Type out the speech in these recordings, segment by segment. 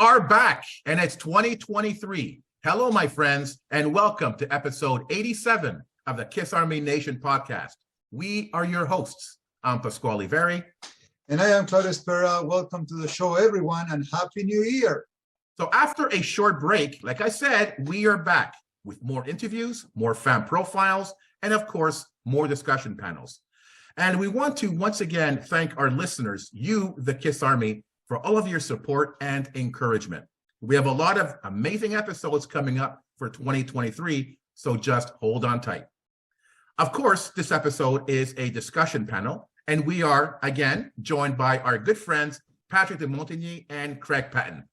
are back, and it's 2023. Hello, my friends, and welcome to episode 87 of the KISS Army Nation podcast. We are your hosts. I'm Pasquale Veri. And I am Claudio Spera. Welcome to the show, everyone, and Happy New Year. So after a short break, like I said, we are back with more interviews, more fan profiles, and of course, more discussion panels. And we want to once again thank our listeners, you, the KISS Army, for all of your support and encouragement. We have a lot of amazing episodes coming up for 2023, so just hold on tight. Of course, this episode is a discussion panel, and we are, again, joined by our good friends, Patrick de Montigny and Craig Patton.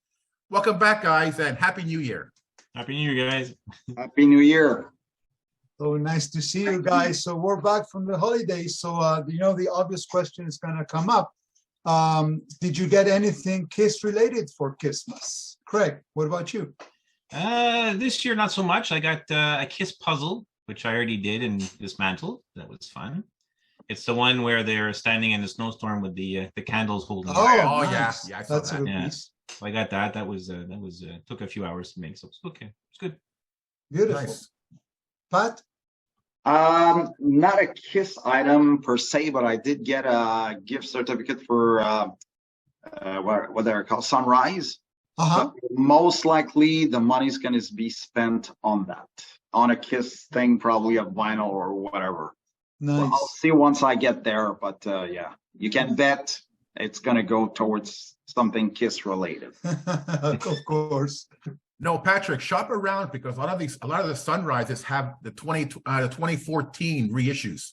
Welcome back, guys, and Happy New Year. Happy New Year, guys. Happy New Year. So nice to see you guys. So we're back from the holidays. So, the obvious question is going to come up. Did you get anything KISS related for Christmas? Craig, what about you? This year, not so much. I got a KISS puzzle, which I already did and dismantled. That was fun. It's the one where they're standing in the snowstorm with the candles holding. Oh, nice. yeah, I saw That's that. a good Yeah. piece. So I got that. That was took a few hours to make, so it's okay. It's good. Beautiful. Nice. Pat? Not a KISS item per se, but I did get a gift certificate for what they're called, Sunrise. Uh-huh. But most likely the money's going to be spent on that, on a KISS thing, probably a vinyl or whatever. Nice. Well, I'll see once I get there, but yeah, you can bet it's going to go towards something KISS related. Of course. No, Patrick, shop around because a lot of the Sunrises have the 2014 reissues.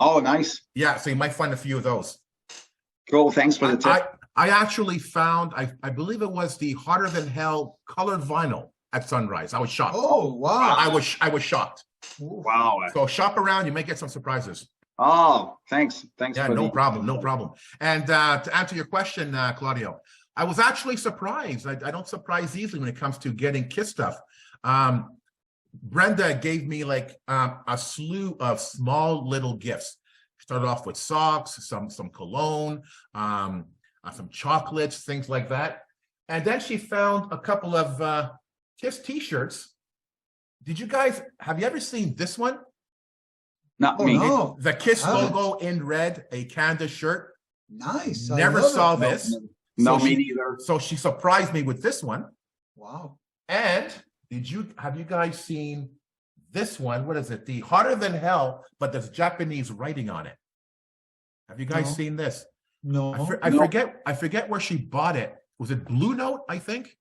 Oh, nice. Yeah, so you might find a few of those. Cool. Thanks for the tip. I actually found, I believe it was the Hotter Than Hell colored vinyl at Sunrise. I was shocked. Oh, wow. I was shocked. Wow. So shop around, you may get some surprises. Oh, thanks. Thanks. Yeah, for no problem. And to answer your question, Claudio, I was actually surprised. I don't surprise easily when it comes to getting KISS stuff. Brenda gave me like a slew of small little gifts. Started off with socks, some cologne, some chocolates, things like that. And then she found a couple of KISS t-shirts. Have you ever seen this one? Not Oh, me. no. The KISS Haven't. logo in red, a Canada shirt. Nice. I Never love saw it. this. No, So me she- neither. So she surprised me with this one. Wow. And have you guys seen this one? What is it? The Hotter Than Hell, but there's Japanese writing on it. Have you guys No. seen this? No. I forget where she bought it. Was it Blue Note, I think?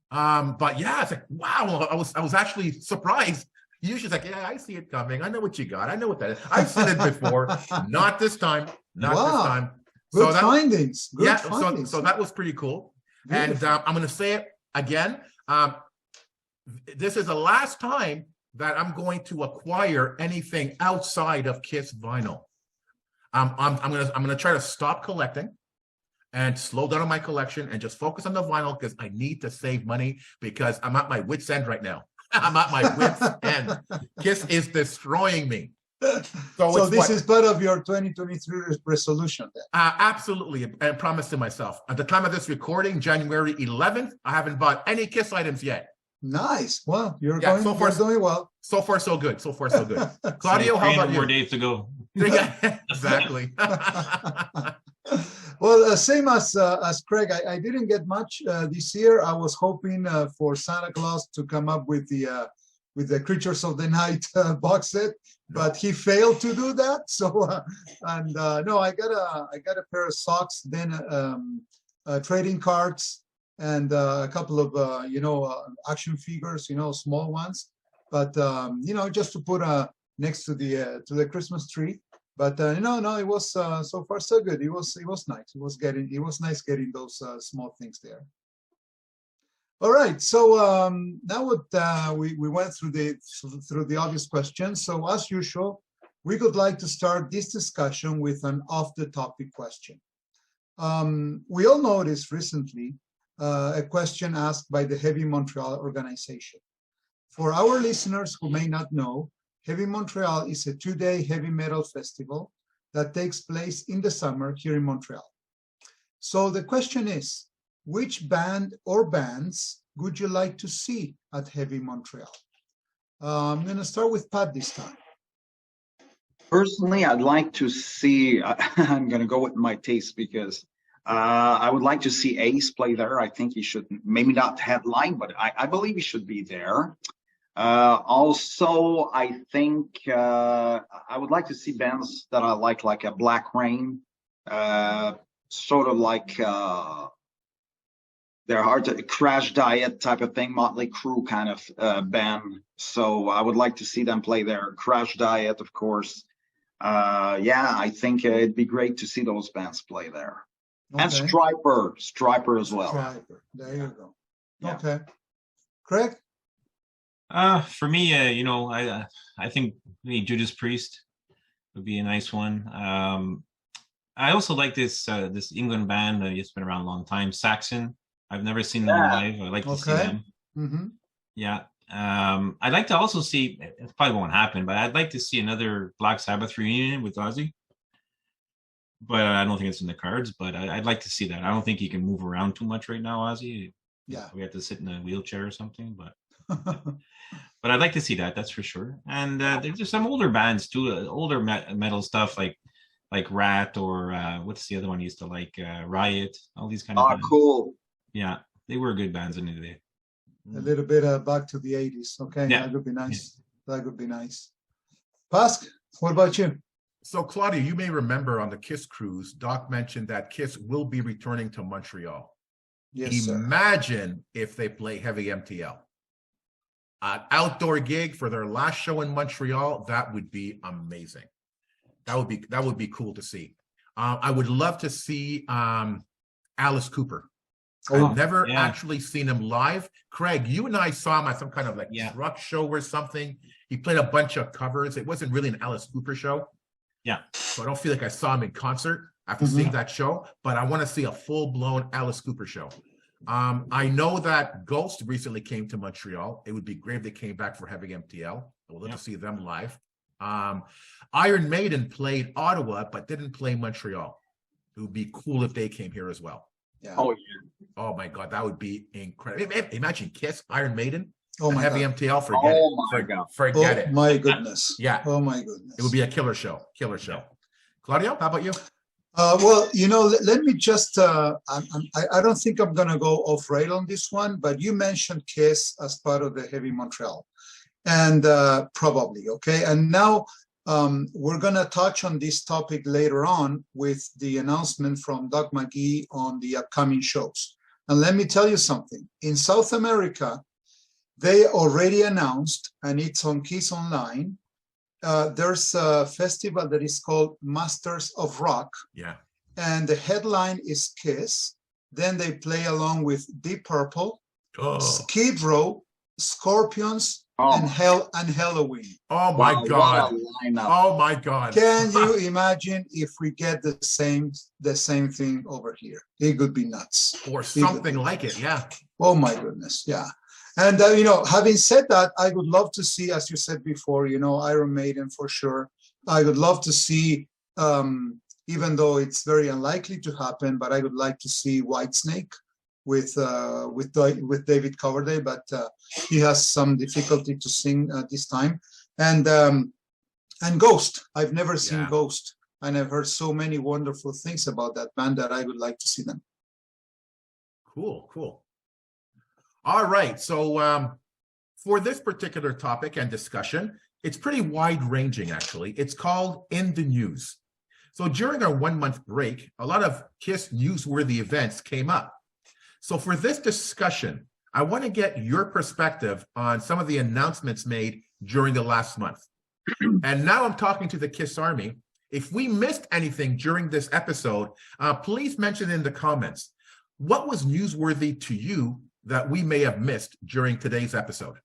But yeah, it's like, wow, I was actually surprised. Usually it's like, yeah, I see it coming. I know what you got. I know what that is. I've seen it before. Not this time. Not Wow. this time. Good that- findings. Good yeah, findings. so that was pretty cool. And Beautiful. I'm going to say it again. This is the last time that I'm going to acquire anything outside of KISS vinyl. I'm going to try to stop collecting and slow down on my collection and just focus on the vinyl because I need to save money because I'm at my wit's end right now. I'm at my wit's end. KISS is destroying me. So this is part of your 2023 resolution then? Absolutely, and promise to myself. At the time of this recording, January 11th, I haven't bought any KISS items yet. Nice. Well, you're Yeah, so far- doing well. So far, so good. Claudio, how 300 about more you? days to go. Yeah, exactly. Well, same as Craig, I didn't get much this year. I was hoping for Santa Claus to come up with the Creatures of the Night box set, but he failed to do that. So, no, I got a pair of socks, then trading cards, and a couple of action figures, small ones, but just to put next to the Christmas tree. But no, it was so far so good. It was nice. It was nice getting those small things there. All right, so now we went through the obvious questions. So as usual, we would like to start this discussion with an off-the-topic question. We all noticed recently a question asked by the Heavy Montreal organization. For our listeners who may not know, Heavy Montreal is a 2-day heavy metal festival that takes place in the summer here in Montreal. So the question is, which band or bands would you like to see at Heavy Montreal? I'm going to start with Pat this time. Personally, I'd like to see, I'm going to go with my taste because I would like to see Ace play there. I think he should, maybe not headline, but I believe he should be there. Also, I think I would like to see bands that I like a Black Rain, sort of like they're hard to Crash Diet type of thing, Motley Crue kind of band. So I would like to see them play there. Crash Diet, of course. Yeah, I think it'd be great to see those bands play there. Okay. And Striper as well. Striper. There you go. Yeah. Okay. Craig? For me, you know, I think maybe Judas Priest would be a nice one. I also like this this England band. It's been around a long time. Saxon. I've never seen them live. I'd like to see them. Mm-hmm. Yeah. I'd like to also see. It probably won't happen, but I'd like to see another Black Sabbath reunion with Ozzy. But I don't think it's in the cards. But I'd like to see that. I don't think he can move around too much right now, Ozzy. Yeah. We have to sit in a wheelchair or something. But but I'd like to see that. That's for sure. And there's some older bands too. Older metal stuff like Rat or what's the other one I used to like? Riot. All these kind of. Oh, cool. Yeah, they were good bands in the day. A little bit back to the 80s. Okay, Yeah. that would be nice. That would be nice. Pask, what about you? So, Claudia, you may remember on the KISS cruise, Doc mentioned that KISS will be returning to Montreal. Yes, sir. Imagine if they play Heavy MTL. An outdoor gig for their last show in Montreal, that would be amazing. That would be cool to see. I would love to see Alice Cooper. I've never actually seen him live. Craig, you and I saw him at some kind of like truck show or something. He played a bunch of covers. It wasn't really an Alice Cooper show. Yeah. So I don't feel like I saw him in concert after seeing that show, but I want to see a full-blown Alice Cooper show. I know that Ghost recently came to Montreal. It would be great if they came back for Heavy MTL. I would love to see them live. Iron Maiden played Ottawa, but didn't play Montreal. It would be cool if they came here as well. Yeah. Oh, yeah. Oh my God, that would be incredible. Imagine KISS, Iron Maiden, Oh my Heavy God. MTL. Forget it. Oh my God. Forget Oh it. my goodness. Yeah. Oh my goodness. It would be a killer show. Killer show. Claudio, how about you? Well, you know, let me just, I don't think I'm going to go off rail on this one, but you mentioned KISS as part of the Heavy Montreal. And probably, okay. And now we're going to touch on this topic later on with the announcement from Doug McGee on the upcoming shows. And let me tell you something. In South America, they already announced, and it's on KISS Online, there's a festival that is called Masters of Rock. Yeah. And the headline is KISS. Then they play along with Deep Purple, Skid Row, Scorpions, and Halloween. Oh my God. What a lineup. Oh my God. Can you imagine if we get the same thing over here? It could be nuts. Or something like it. Yeah. Oh my goodness. Yeah. And, you know, having said that, I would love to see, as you said before, you know, Iron Maiden for sure. I would love to see, even though it's very unlikely to happen, but I would like to see Whitesnake with David Coverdale, but he has some difficulty to sing this time. And Ghost. I've never seen Ghost, and I've heard so many wonderful things about that band that I would like to see them. Cool, cool. All right. So for this particular topic and discussion, it's pretty wide-ranging, actually. It's called In the News. So during our 1-month break, a lot of KISS newsworthy events came up. So for this discussion, I want to get your perspective on some of the announcements made during the last month. And now I'm talking to the KISS Army. If we missed anything during this episode, please mention in the comments. What was newsworthy to you that we may have missed during today's episode?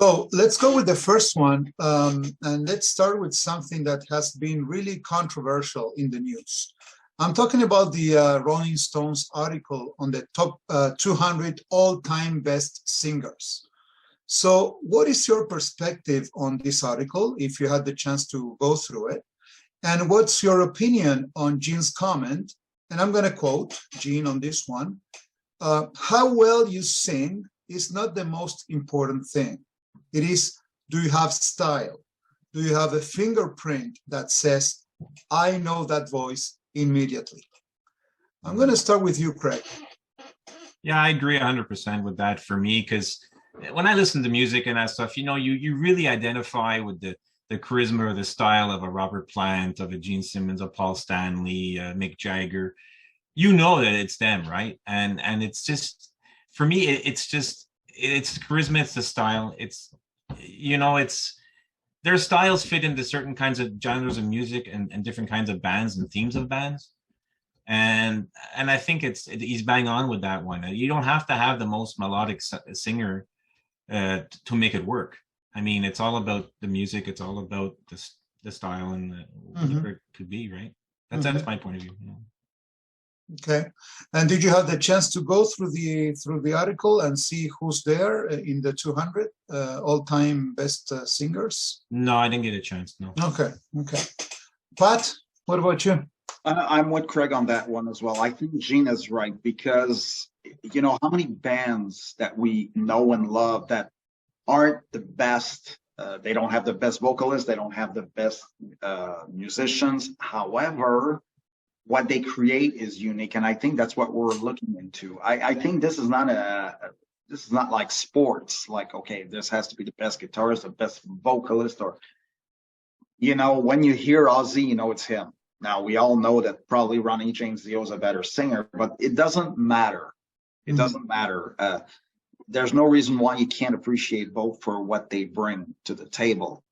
So let's go with the first one, and let's start with something that has been really controversial in the news. I'm talking about the Rolling Stones article on the top 200 all-time best singers. So what is your perspective on this article, if you had the chance to go through it? And what's your opinion on Gene's comment? and I'm going to quote Gene on this one, how well you sing is not the most important thing. It is, do you have style? Do you have a fingerprint that says, I know that voice immediately? I'm going to start with you, Craig. Yeah, I agree 100% with that for me, because when I listen to music and that stuff, you really identify with the charisma or the style of a Robert Plant, of a Gene Simmons, a Paul Stanley, Mick Jagger. You know that it's them, right? And it's just, for me, it's charisma, it's the style. It's their styles fit into certain kinds of genres of music and different kinds of bands and themes of bands. And I think he's bang on with that one. You don't have to have the most melodic singer to make it work. I mean, it's all about the music. It's all about the style and whatever it could be, right? That's my point of view. Okay. And did you have the chance to go through the article and see who's there in the 200 all-time best singers? No, I didn't get a chance. No. Okay. Pat, what about you? I'm with Craig on that one as well. I think Gene is right, because how many bands that we know and love that aren't the best. They don't have the best vocalists. They don't have the best musicians. However, what they create is unique, and I think that's what we're looking into. I think this is not like sports. Like, okay, this has to be the best guitarist, the best vocalist, or when you hear Ozzy, it's him. Now we all know that probably Ronnie James Dio is a better singer, but it doesn't matter. It doesn't matter. There's no reason why you can't appreciate both for what they bring to the table.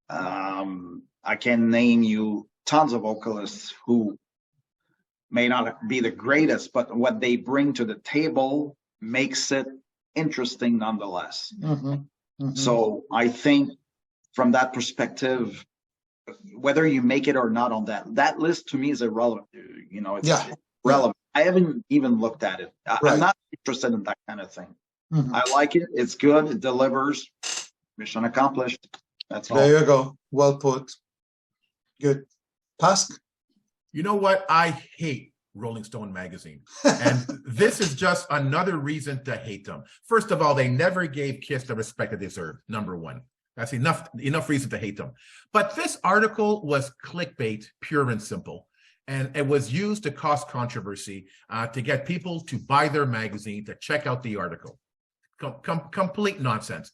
I can name you tons of vocalists who may not be the greatest, but what they bring to the table makes it interesting nonetheless. So I think from that perspective, whether you make it or not on that list to me is irrelevant. It's relevant. I haven't even looked at it. I'm not interested in that kind of thing. I like it. It's good. It delivers. Mission accomplished. That's all. There you go. Well put. Good. Pask? You know what? I hate Rolling Stone magazine. And this is just another reason to hate them. First of all, they never gave KISS the respect that they deserve, number one. That's enough reason to hate them. But this article was clickbait, pure and simple. And it was used to cause controversy, to get people to buy their magazine, to check out the article. Complete nonsense.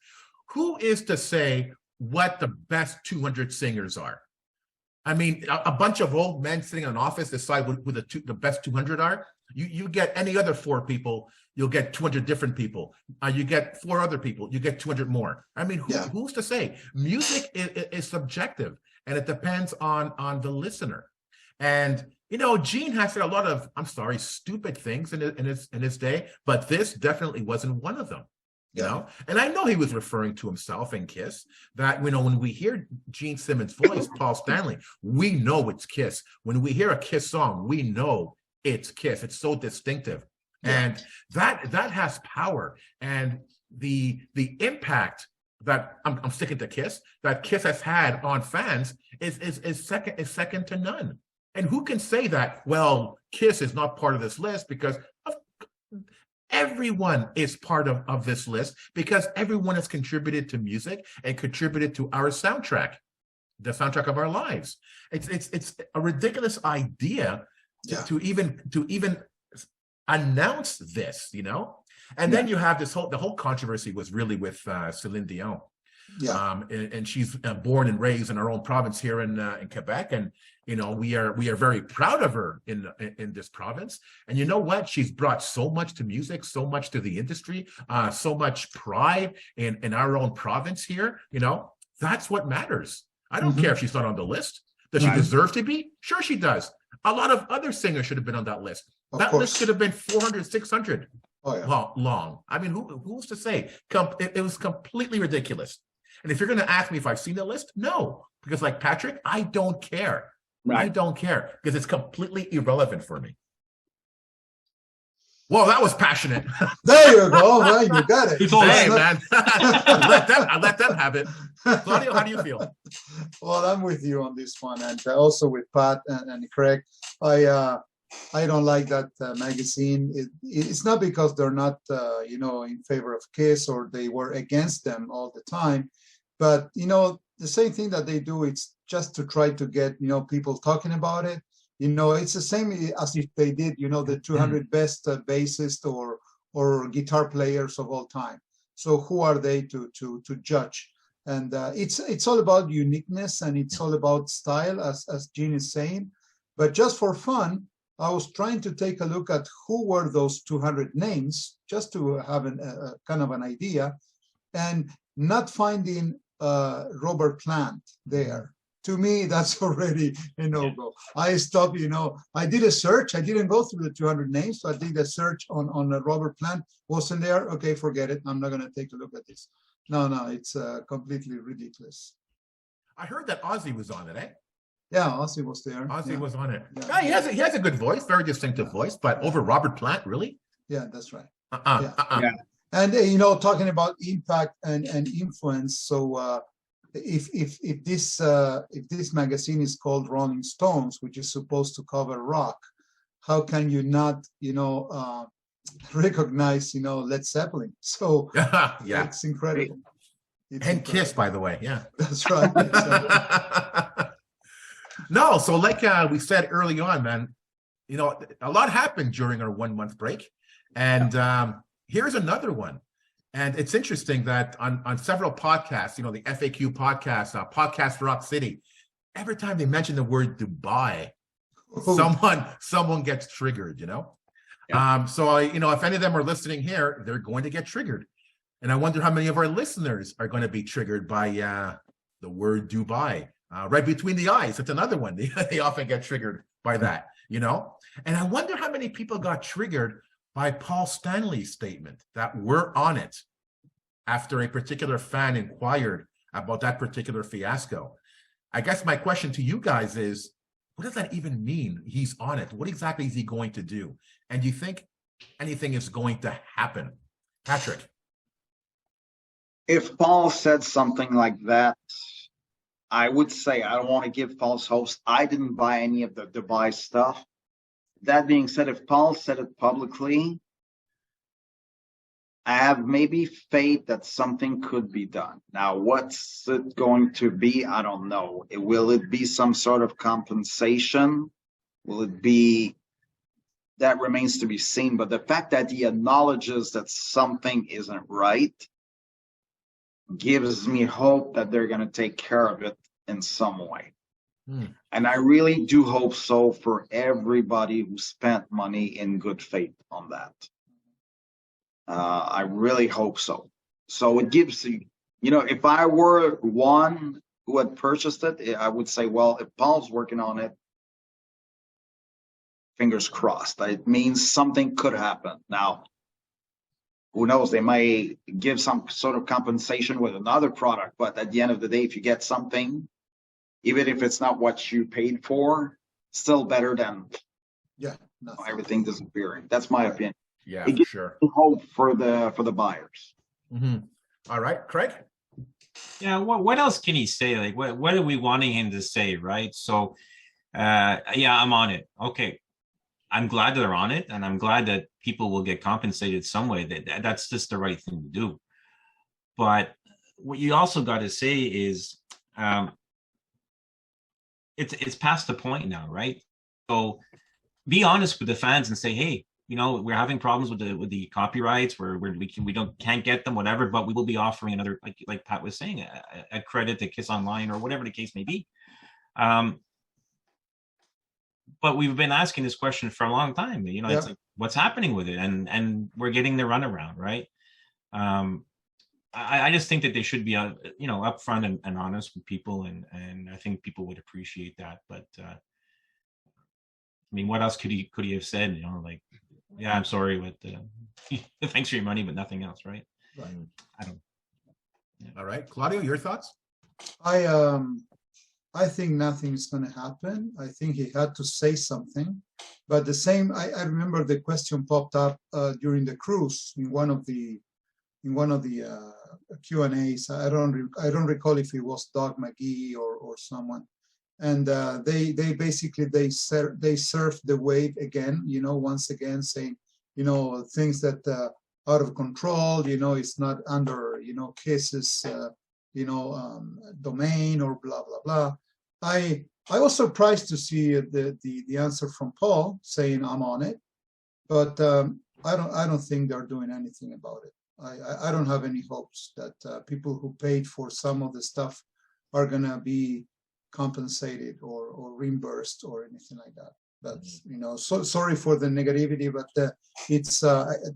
Who is to say what the best 200 singers are? I mean, a bunch of old men sitting in an office decide who the best 200 are. You get any other 4 people, you'll get 200 different people. You get 4 other people, you get 200 more. I mean, who's to say? Music is subjective, and it depends on the listener. And Gene has said a lot of, I'm sorry, stupid things in his day, but this definitely wasn't one of them. And I know he was referring to himself and KISS, that when we hear Gene Simmons' voice, Paul Stanley, we know it's KISS. When we hear a KISS song, we know it's KISS. It's so distinctive. And that has power. And the impact that I'm sticking to KISS, that KISS has had on fans is second to none. And who can say that, well, KISS is not part of this list, because everyone is part of this list, because everyone has contributed to music and contributed to our soundtrack, the soundtrack of our lives. It's a ridiculous idea to even announce this, And then you have the whole controversy was really with Celine Dion. And she's born and raised in our own province here in Quebec, and we are very proud of her in this province. And you know what? She's brought so much to music, so much to the industry, so much pride in our own province here. That's what matters. I don't care if she's not on the list. Does she deserve to be? Sure, she does. A lot of other singers should have been on that list. That list could have been 400, 600 long. I mean, who's to say? It was completely ridiculous. And if you're going to ask me if I've seen the list, no, because like Patrick, I don't care. I don't care, because it's completely irrelevant for me. Well, that was passionate. There you go. Well, you got it. Hey, man. let them have it. Claudio, how do you feel? Well, I'm with you on this one, and also with Pat and Craig. I don't like that magazine. It's not because they're not, in favor of KISS or they were against them all the time, but the same thing that they do. It's just to try to get people talking about it. It's the same as if they did the 200 best bassist or guitar players of all time. So who are they to judge? And it's all about uniqueness and it's all about style, as Gene is saying. But just for fun, I was trying to take a look at who were those 200 names, just to have a kind of an idea, and not finding Robert Plant there. To me, that's already a no-go. I stopped, I did a search. I didn't go through the 200 names. So I did a search on Robert Plant. Wasn't there? Okay, forget it. I'm not going to take a look at this. No, it's completely ridiculous. I heard that Ozzy was on it, eh? Yeah, Ozzy was there. Ozzy was on it. Yeah. Yeah, he has a good voice, very distinctive voice, but over Robert Plant, really? Yeah, that's right. Yeah. And talking about impact and influence. So if this magazine is called Rolling Stones, which is supposed to cover rock, how can you not recognize Led Zeppelin? So yeah, it's incredible. And KISS, by the way. Yeah, that's right. No, so like we said early on, man, a lot happened during our 1 month break, and here's another one. And it's interesting that on several podcasts, the FAQ podcast, Podcast Rock City, every time they mention the word Dubai, someone gets triggered, Yeah. So if any of them are listening here, they're going to get triggered. And I wonder how many of our listeners are going to be triggered by the word Dubai. Right between the eyes, that's another one. They often get triggered by that, And I wonder how many people got triggered by Paul Stanley's statement that we're on it after a particular fan inquired about that particular fiasco. I guess my question to you guys is, what does that even mean? He's on it. What exactly is he going to do? And do you think anything is going to happen? Patrick? If Paul said something like that, I would say I don't want to give false hopes. I didn't buy any of the Dubai stuff. That being said, if Paul said it publicly, I have maybe faith that something could be done. Now, what's it going to be? I don't know. Will it be some sort of compensation? Will it be? That remains to be seen. But the fact that he acknowledges that something isn't right gives me hope that they're going to take care of it in some way. And I really do hope so for everybody who spent money in good faith on that. I really hope so. So it gives you, if I were one who had purchased it, I would say, well, if Paul's working on it, fingers crossed. It means something could happen. Now, who knows? They may give some sort of compensation with another product, but at the end of the day, if you get something, even if it's not what you paid for, still better than everything disappearing. That's my opinion. Yeah, it gives sure. Hope for the buyers. All right, Craig. Yeah. What else can he say? Like, what are we wanting him to say, right? So, I'm on it. Okay. I'm glad they're on it, and I'm glad that people will get compensated some way. That's just the right thing to do. But what you also got to say is, it's past the point now, right? So be honest with the fans and say, hey, we're having problems with the copyrights, can't get them, whatever. But we will be offering another, like Pat was saying, a credit to KISS Online or whatever the case may be. But we've been asking this question for a long time. It's like, what's happening with it? And we're getting the runaround, right? I just think that they should be, upfront and honest with people, and I think people would appreciate that. But what else could he have said? I'm sorry, but thanks for your money, but nothing else, right? I don't. Yeah. All right, Claudio, your thoughts? I think nothing is going to happen. I think he had to say something, but the same. I remember the question popped up during the cruise in one of the Q&As. I don't recall if it was Doug McGee or someone, and they basically they surf the wave again, once again saying, things that out of control, it's not under, KISS's, domain or blah blah blah. I was surprised to see the answer from Paul saying I'm on it, but I don't think they're doing anything about it. I don't have any hopes that people who paid for some of the stuff are gonna be compensated or reimbursed or anything like that. That's so sorry for the negativity, but it's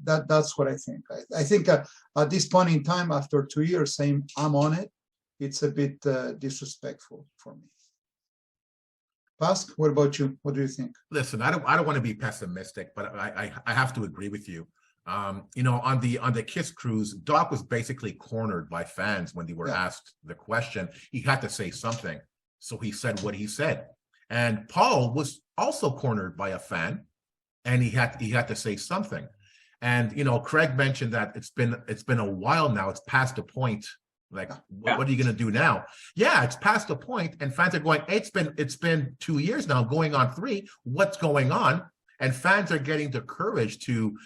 that's what I think. I think at this point in time, after 2 years saying I'm on it, it's a bit disrespectful for me. Pask, what about you? What do you think? Listen, I don't want to be pessimistic, but I have to agree with you. On the KISS cruise, Doc was basically cornered by fans when they were asked the question. He had to say something, so he said what he said. And Paul was also cornered by a fan, and he had to say something. And Craig mentioned that it's been a while now. It's past the point. Like, what are you going to do now? Yeah, it's past the point, and fans are going, it's been 2 years now, going on 3. What's going on? And fans are getting the courage to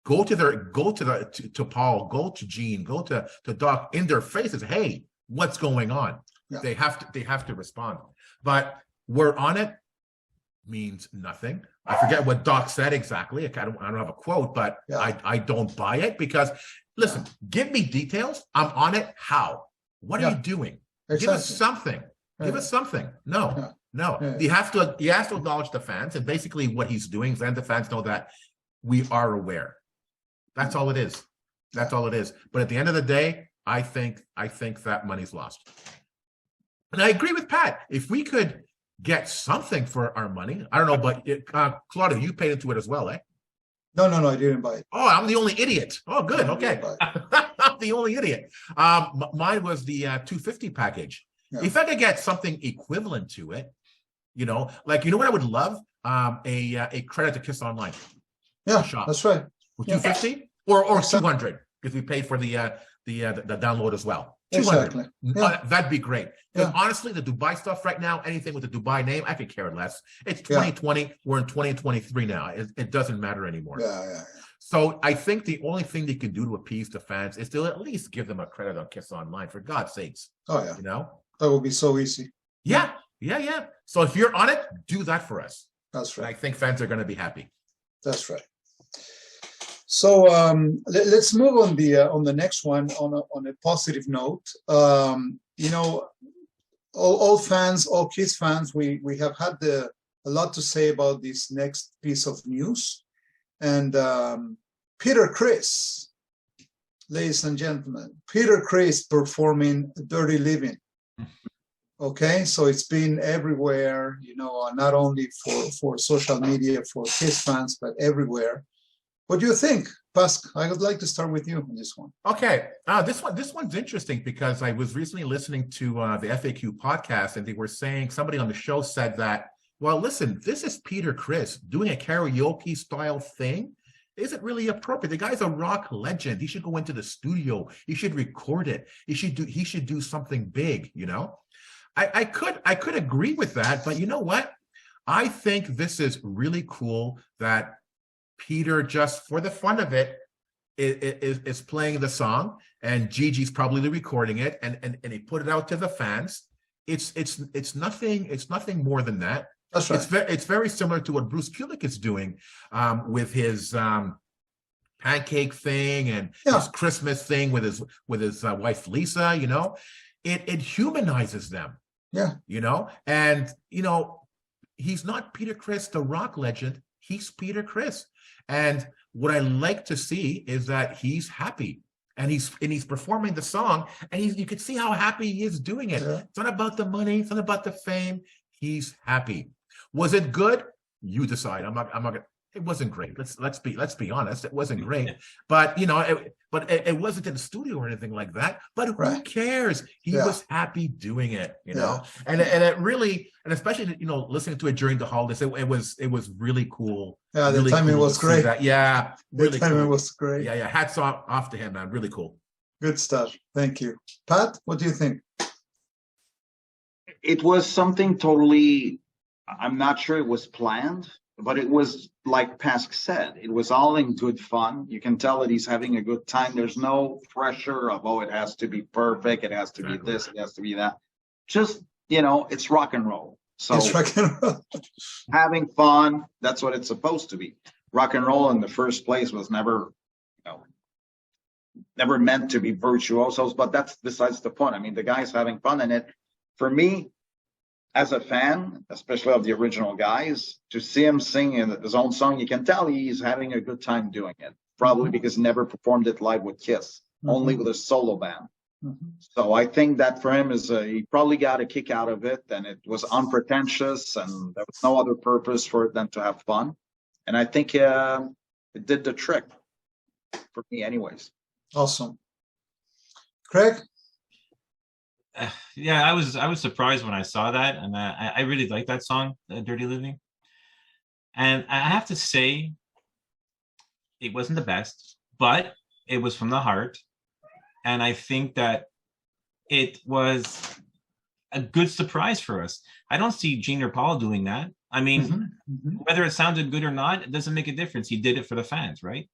go to Paul, go to Gene, go to Doc in their faces. Hey, what's going on? Yeah. They have to respond. But we're on it means nothing. I forget what Doc said exactly. I don't have a quote, but I don't buy it because. Listen, give me details. I'm on it. How? What are you doing? Exactly. Give us something. Give us something. No. You have to acknowledge the fans, and basically what he's doing is letting the fans know that we are aware. That's all it is. That's all it is. But at the end of the day, I think that money's lost. And I agree with Pat. If we could get something for our money, I don't know, but Claudia, you paid into it as well, eh? No, I didn't buy it. Oh, I'm the only idiot. Oh, good. Okay. I'm the only idiot. Mine was the 250 package. Yeah. If I could get something equivalent to it, what I would love? A credit to KISS Online. Yeah, that's right. For 250 or 200 if we paid for the download as well. 200. Exactly. Yeah. That'd be great. Because honestly, the Dubai stuff right now, anything with the Dubai name, I could care less. It's 2020. We're in 2023 now. It doesn't matter anymore. Yeah. So I think the only thing they can do to appease the fans is to at least give them a credit on KISS Online, for God's sakes. Oh, yeah. That would be so easy. Yeah. So if you're on it, do that for us. That's right. And I think fans are going to be happy. That's right. So let's move on the next one on a positive note. All fans, all KISS fans, we have had a lot to say about this next piece of news. And Peter Criss, ladies and gentlemen, Peter Criss performing Dirty Living. Okay, so it's been everywhere, not only for social media, for KISS fans, but everywhere. What do you think, Pask? I would like to start with you on this one. Okay, this one's interesting because I was recently listening to the FAQ podcast, and they were saying, somebody on the show said that, well, listen, this is Peter Criss doing a karaoke style thing. Is it really appropriate? The guy's a rock legend. He should go into the studio. He should record it. He should do something big. I could agree with that, but you know what? I think this is really cool that Peter, just for the fun of it, is playing the song, and Gigi's probably recording it, and he put it out to the fans. It's nothing more than that. That's right. It's very similar to what Bruce Kulick is doing with his pancake thing and his Christmas thing with his wife Lisa. It humanizes them. Yeah. And he's not Peter Criss, the rock legend. He's Peter Criss. And what I like to see is that he's happy, and he's performing the song, and you can see how happy he is doing it. Yeah. It's not about the money. It's not about the fame. He's happy. Was it good? You decide. I'm not gonna. It wasn't great. Let's be honest. It wasn't great. But it wasn't in the studio or anything like that. But who cares? He was happy doing it. And it really, and especially listening to it during the holidays, it was really cool. Yeah, the really timing cool was great. That. Yeah, really the timing cool. was great. Yeah. Hats off to him, man. Really cool. Good stuff. Thank you, Pat. What do you think? It was something totally, I'm not sure it was planned, but it was like Pask said, it was all in good fun. You can tell that he's having a good time. There's no pressure of, oh, it has to be perfect, it has to be this, it has to be that. Just, it's rock and roll. So It's rock and roll. having fun, that's what it's supposed to be. Rock and roll in the first place was never, never meant to be virtuosos, but that's besides the point. I mean, the guy's having fun in it. For me, as a fan, especially of the original guys, to see him sing in his own song, you can tell he's having a good time doing it. Probably because he never performed it live with KISS, only with a solo band. So I think that for him is he probably got a kick out of it, and it was unpretentious, and there was no other purpose for it than to have fun. And I think it did the trick for me, anyways. Awesome. Craig? Yeah, I was surprised when I saw that, and I really like that song, "Dirty Living." And I have to say, it wasn't the best, but it was from the heart, and I think that it was a good surprise for us. I don't see Gene or Paul doing that. I mean, whether it sounded good or not, it doesn't make a difference. He did it for the fans, right?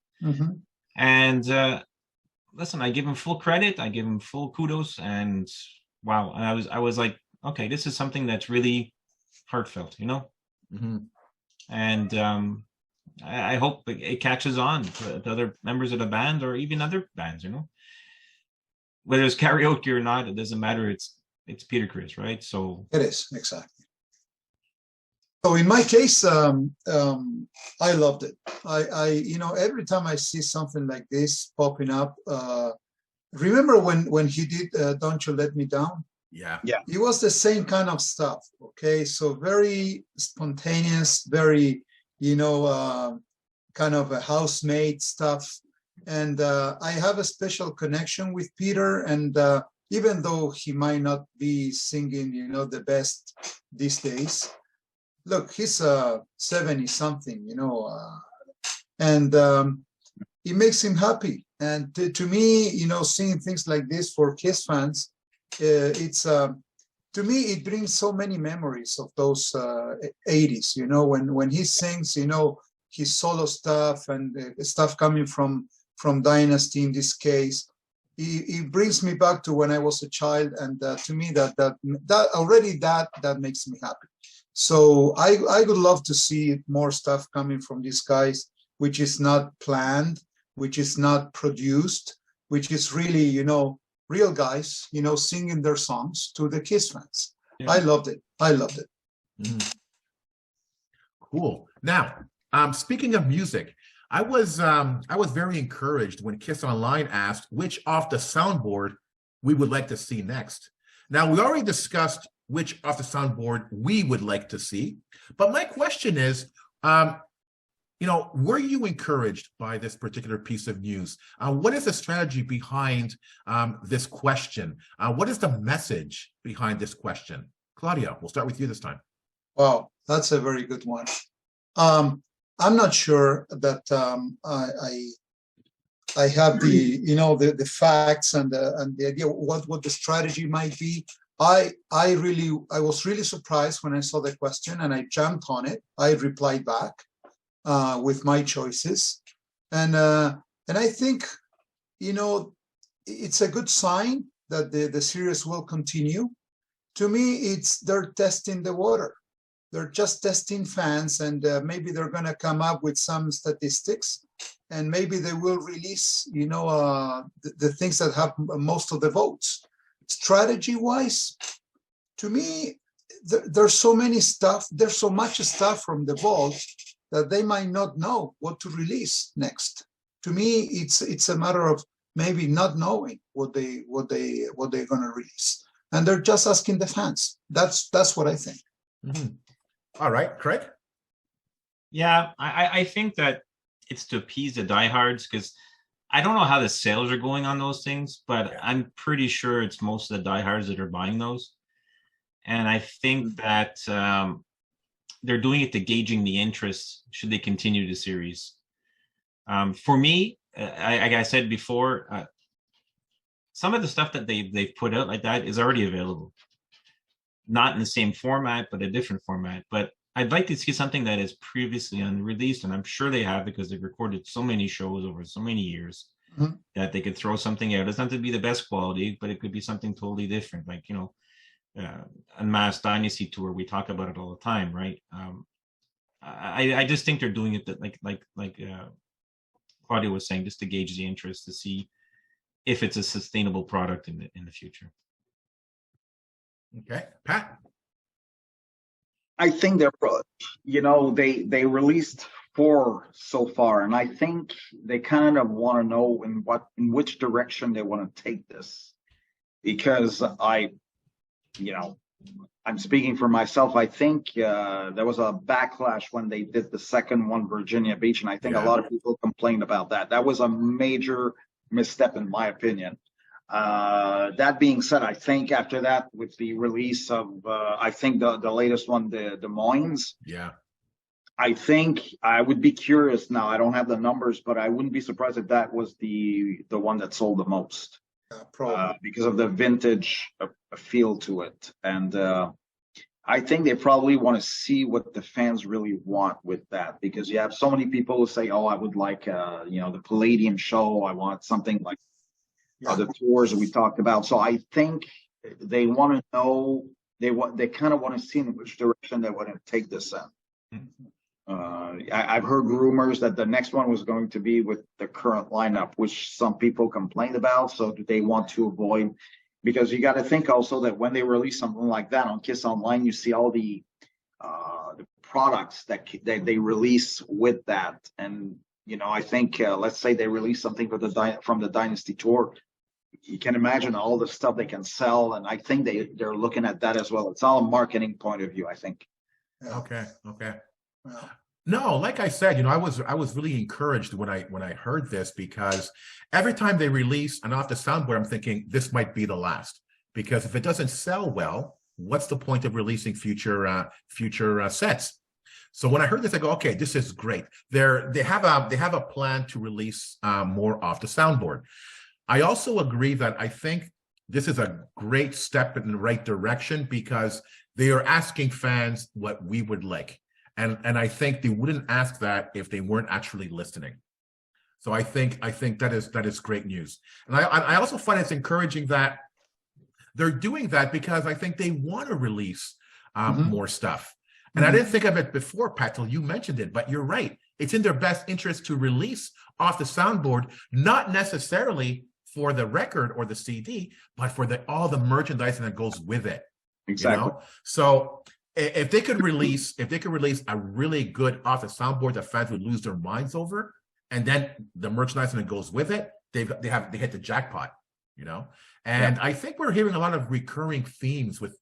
And listen, I give him full credit. I give him full kudos, and wow. And I was like, okay, this is something that's really heartfelt, And I hope it catches on to other members of the band or even other bands, Whether it's karaoke or not, it doesn't matter. It's Peter Criss, right? So It is, exactly. So in my case, I loved it. I every time I see something like this popping up, remember when he did "Don't You Let Me Down"? Yeah. It was the same kind of stuff. Okay, so very spontaneous, very kind of a housemate stuff. And I have a special connection with Peter, and even though he might not be singing, the best these days. Look, he's 70 something, and it makes him happy. And to me, seeing things like this for KISS fans, it's to me it brings so many memories of those 80s. When he sings, his solo stuff and stuff coming from Dynasty in this case. It brings me back to when I was a child, and to me that already that makes me happy. So I would love to see more stuff coming from these guys, which is not planned, which is not produced, which is really, real guys, singing their songs to the KISS fans. Yeah. I loved it. Cool. Now, speaking of music, I was very encouraged when KISS Online asked which off the soundboard we would like to see next. Now, we already discussed which off the soundboard we would like to see, but my question is, were you encouraged by this particular piece of news? What is the strategy behind this question? What is the message behind this question? Claudia, we'll start with you this time. Wow, that's a very good one. I'm not sure that I have the facts and the idea what the strategy might be. I was really surprised when I saw the question, and I jumped on it. I replied back with my choices, and I think it's a good sign that the series will continue. To me, they're testing the water. They're just testing fans, and maybe they're going to come up with some statistics, and maybe they will release, the things that have most of the votes. Strategy-wise, to me, there's so much stuff from the vault that they might not know what to release next. To me, it's a matter of maybe not knowing what they're going to release, and they're just asking the fans. That's what I think. All right, Craig? Yeah, I think that it's to appease the diehards, because I don't know how the sales are going on those things, but I'm pretty sure it's most of the diehards that are buying those. And I think that they're doing it to gauging the interest should they continue the series. For me, like I said before, some of the stuff that they've put out like that is already available. not in the same format, but a different format. But I'd like to see something that is previously unreleased, and I'm sure they have because they've recorded so many shows over so many years that they could throw something out. It doesn't have to be the best quality, but it could be something totally different. Like, you know, Unmasked Dynasty Tour, we talk about it all the time, right? I just think they're doing it that like Claudia was saying, just to gauge the interest, to see if it's a sustainable product in the future. Okay, Pat. I think they're, you know, they released 4 so far, and I think they kind of want to know in which direction they want to take this, because you know, I'm speaking for myself. I think there was a backlash when they did the second one, Virginia Beach, and I think a lot of people complained about that. That was a major misstep, in my opinion. That being said, I think after that, with the release of, I think the latest one, the Des Moines. Yeah. I think I would be curious now. I don't have the numbers, but I wouldn't be surprised if that was the one that sold the most. Probably. Because of the vintage feel to it. And I think they probably want to see what the fans really want with that, because you have so many people who say, oh, I would like, you know, the Palladium show. I want something like the tours that we talked about. So I think they want to know, they kind of want to see in which direction they want to take this in. I've heard rumors that the next one was going to be with the current lineup, which some people complained about. So they want to avoid, because you got to think also that when they release something like that on KISS Online, you see all the products that they release with that. And, you know, I think, let's say they release something from the Dynasty Tour. You can imagine all the stuff they can sell. And I think they're looking at that as well. It's all a marketing point of view, I think. Okay. No, like I said, you know, I was really encouraged when I heard this, because every time they release an off the soundboard, I'm thinking this might be the last, because if it doesn't sell well, what's the point of releasing future sets? So when I heard this, I go, okay, this is great. They have a plan to release more off the soundboard. I also agree that I think this is a great step in the right direction, because they are asking fans what we would like. And I think they wouldn't ask that if they weren't actually listening. So I think that is great news. And I also find it's encouraging that they're doing that, because I think they want to release more stuff. And I didn't think of it before, Pat, till you mentioned it, but you're right. It's in their best interest to release off the soundboard, not necessarily for the record or the CD, but for all the merchandising that goes with it. Exactly. You know? So if they could release a really good off the soundboard that fans would lose their minds over, and then the merchandising that goes with it, they hit the jackpot, you know. And I think we're hearing a lot of recurring themes with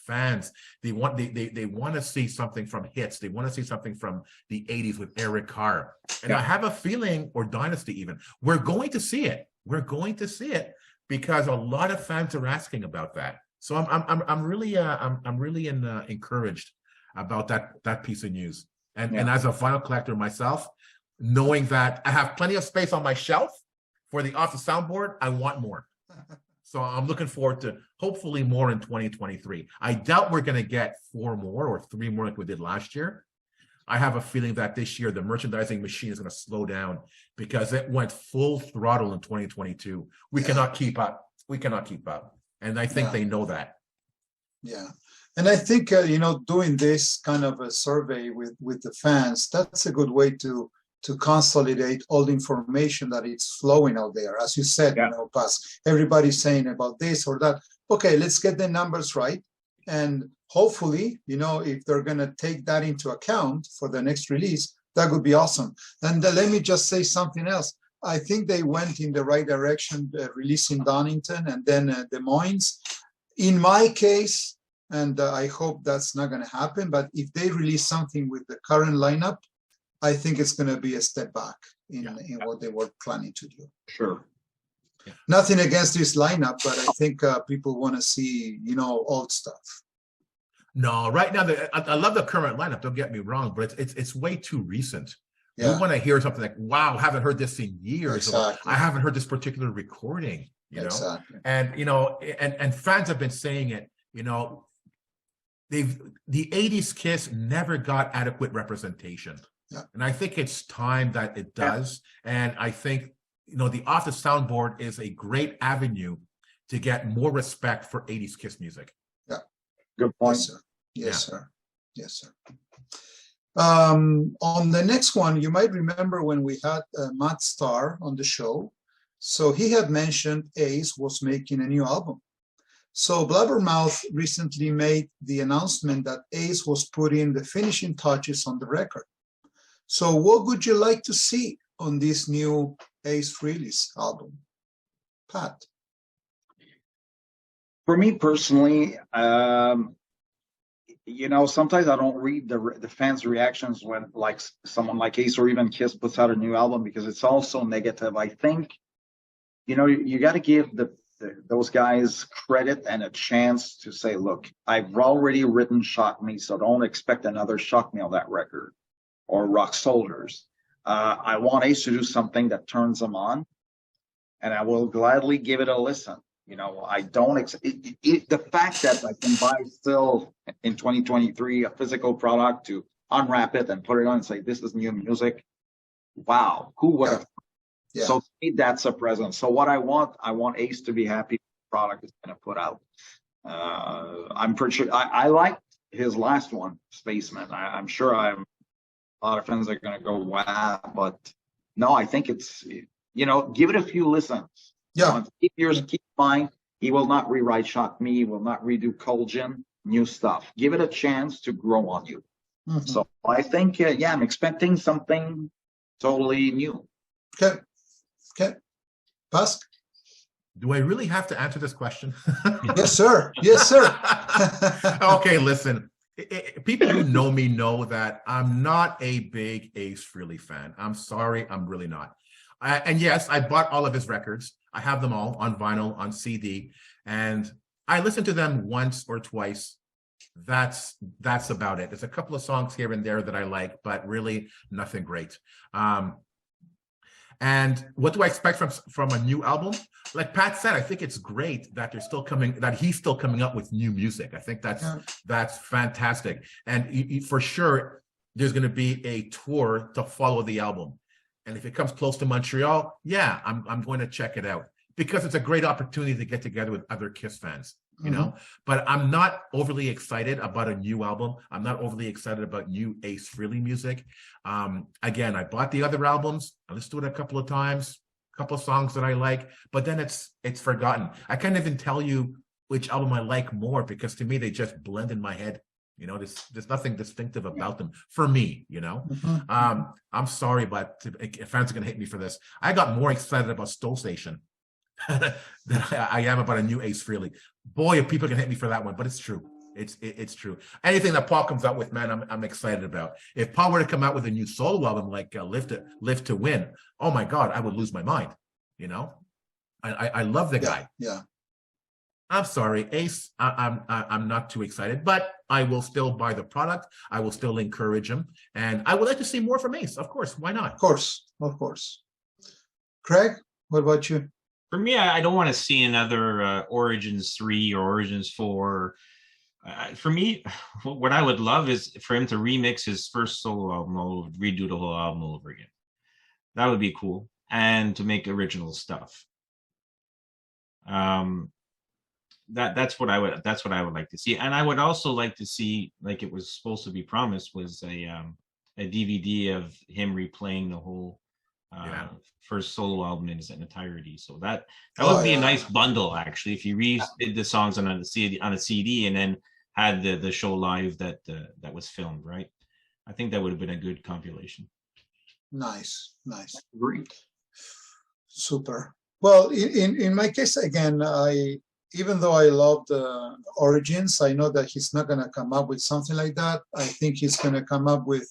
fans. They want to see something from hits. They want to see something from the 80s with Eric Carr. And I have a feeling, or Dynasty even, we're going to see it. We're going to see it, because a lot of fans are asking about that. So I'm really encouraged about that piece of news. And as a vinyl collector myself, knowing that I have plenty of space on my shelf for the off the soundboard, I want more. So I'm looking forward to hopefully more in 2023. I doubt we're going to get 4 more or 3 more like we did last year. I have a feeling that this year the merchandising machine is going to slow down, because it went full throttle in 2022. We cannot keep up. And I think they know that. Yeah. And I think, you know, doing this kind of a survey with the fans, that's a good way to consolidate all the information that it's flowing out there. As you said, you know, Paz, everybody's saying about this or that. Okay, let's get the numbers right. And hopefully, you know, if they're going to take that into account for the next release, that would be awesome. And let me just say something else. I think they went in the right direction, releasing Donington and then Des Moines. In my case, and I hope that's not going to happen, but if they release something with the current lineup, I think it's going to be a step back in what they were planning to do. Sure. Nothing against this lineup, but I think people want to see, you know, old stuff. No, right now, I love the current lineup, don't get me wrong, but it's way too recent. We want to hear something like, wow, haven't heard this in years. Exactly. I haven't heard this particular recording, you know? And, you know, and fans have been saying it, you know, the 80s Kiss never got adequate representation. Yeah. And I think it's time that it does. And I think, the Off the Soundboard is a great avenue to get more respect for 80s Kiss music. Yeah. Good point. Yes, sir. Yes, sir. Yes, sir. On the next one, you might remember when we had Matt Starr on the show. So he had mentioned Ace was making a new album. So Blabbermouth recently made the announcement that Ace was putting the finishing touches on the record. So what would you like to see on this new Ace Frehley's album? Pat? For me personally, sometimes I don't read the fans' reactions when like someone like Ace or even Kiss puts out a new album because it's all so negative. I think, you got to give those guys credit and a chance to say, look, I've already written Shock Me, so don't expect another Shock Me on that record, or Rock Soldiers. I want Ace to do something that turns them on, and I will gladly give it a listen. I don't the fact that I can buy still in 2023 a physical product to unwrap it and put it on and say, this is new music. Wow. Who would have? Yeah. So to me, that's a present. So what I want Ace to be happy with the product is going to put out. I'm pretty sure I like his last one, Spaceman. I'm sure a lot of fans are going to go, wow, but no, I think it's, give it a few listens. Yeah. Keep yours, keep mine. He will not rewrite Shock Me. He will not redo Colgin. New stuff. Give it a chance to grow on you. Mm-hmm. So I think, I'm expecting something totally new. Okay. Pasc? Do I really have to answer this question? Yes, sir. Yes, sir. Okay, listen. People who know me know that I'm not a big Ace Frehley fan. I'm sorry, I'm really not. And yes, I bought all of his records. I have them all on vinyl, on CD, and I listened to them once or twice. That's about it. There's a couple of songs here and there that I like, but really nothing great. And what do I expect from a new album? Like Pat said, I think it's great that he's still coming up with new music. I think that's fantastic. And for sure, there's going to be a tour to follow the album. And if it comes close to Montreal, yeah, I'm going to check it out because it's a great opportunity to get together with other Kiss fans, you know. But I'm not overly excited about a new album. I'm not overly excited about new Ace Frehley music. Again, I bought the other albums. I listened to it a couple of times, a couple of songs that I like, but then it's forgotten. I can't even tell you which album I like more because to me they just blend in my head. You know, there's nothing distinctive about them for me, you know. I'm sorry, but fans are going to hate me for this. I got more excited about Stoll Station than I am about a new Ace Frehley. Boy, if people can hate me for that one, but it's true. It's true. Anything that Paul comes out with, man, I'm excited about. If Paul were to come out with a new solo album like Live to Win, oh my God, I would lose my mind. You know, I love the guy. Yeah. I'm sorry, Ace. I'm not too excited, but I will still buy the product. I will still encourage him, and I would like to see more from Ace. Of course, why not? Of course. Craig, what about you? For me, I don't want to see another Origins 3 or Origins 4. For me, what I would love is for him to remix his first solo album, redo the whole album over again. That would be cool, and to make original stuff. That's what I would like to see, and I would also like to see, like it was supposed to be promised, was a DVD of him replaying the whole first solo album in its entirety. So that would be a nice bundle, actually, if you redid the songs on a CD and then had the show live that was filmed. Right, I think that would have been a good compilation. Nice. Great. Super. Well, in my case, again, even though I love the Origins, I know that he's not going to come up with something like that. I think he's going to come up with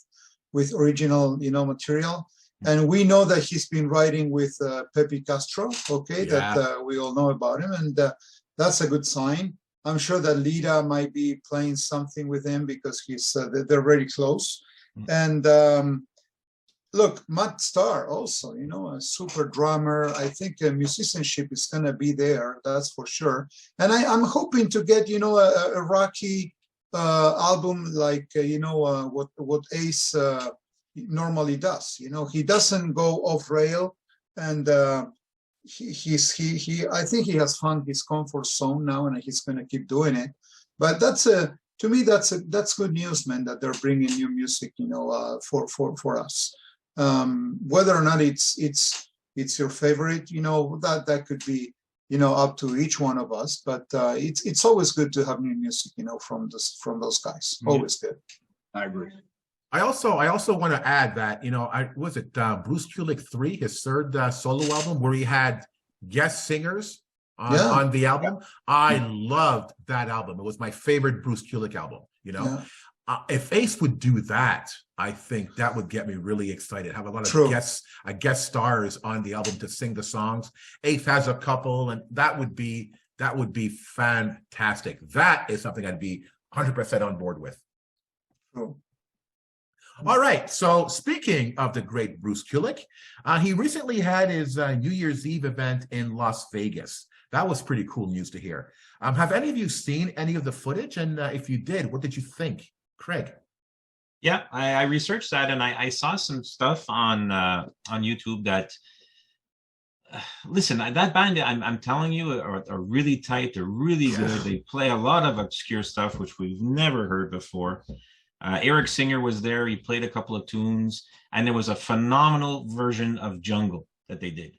original, material. And we know that he's been writing with Pepe Castro, that we all know about him. And that's a good sign. I'm sure that Lita might be playing something with him because they're very close. And look, Matt Starr also, a super drummer. I think musicianship is going to be there, that's for sure. And I'm hoping to get, a Rocky album like what Ace normally does. He doesn't go off rail, and he I think he has found his comfort zone now, and he's going to keep doing it. But to me that's good news, man, that they're bringing new music, for us. Whether or not it's your favorite, that could be, up to each one of us. But it's always good to have new music, from those guys. Always good. I agree. I also want to add that, Bruce Kulick 3, his third solo album, where he had guest singers on the album. I loved that album. It was my favorite Bruce Kulick album. If Ace would do that, I think that would get me really excited. Have a lot of guest stars on the album to sing the songs. Ace has a couple, and that would be fantastic. That is something I'd be 100% on board with. True. All right. So speaking of the great Bruce Kulick, he recently had his New Year's Eve event in Las Vegas. That was pretty cool news to hear. Have any of you seen any of the footage? And if you did, what did you think, Craig? Yeah, I researched that, and I saw some stuff on YouTube that. Listen, that band, I'm telling you, are really tight. They're really good. They play a lot of obscure stuff, which we've never heard before. Eric Singer was there. He played a couple of tunes, and there was a phenomenal version of Jungle that they did.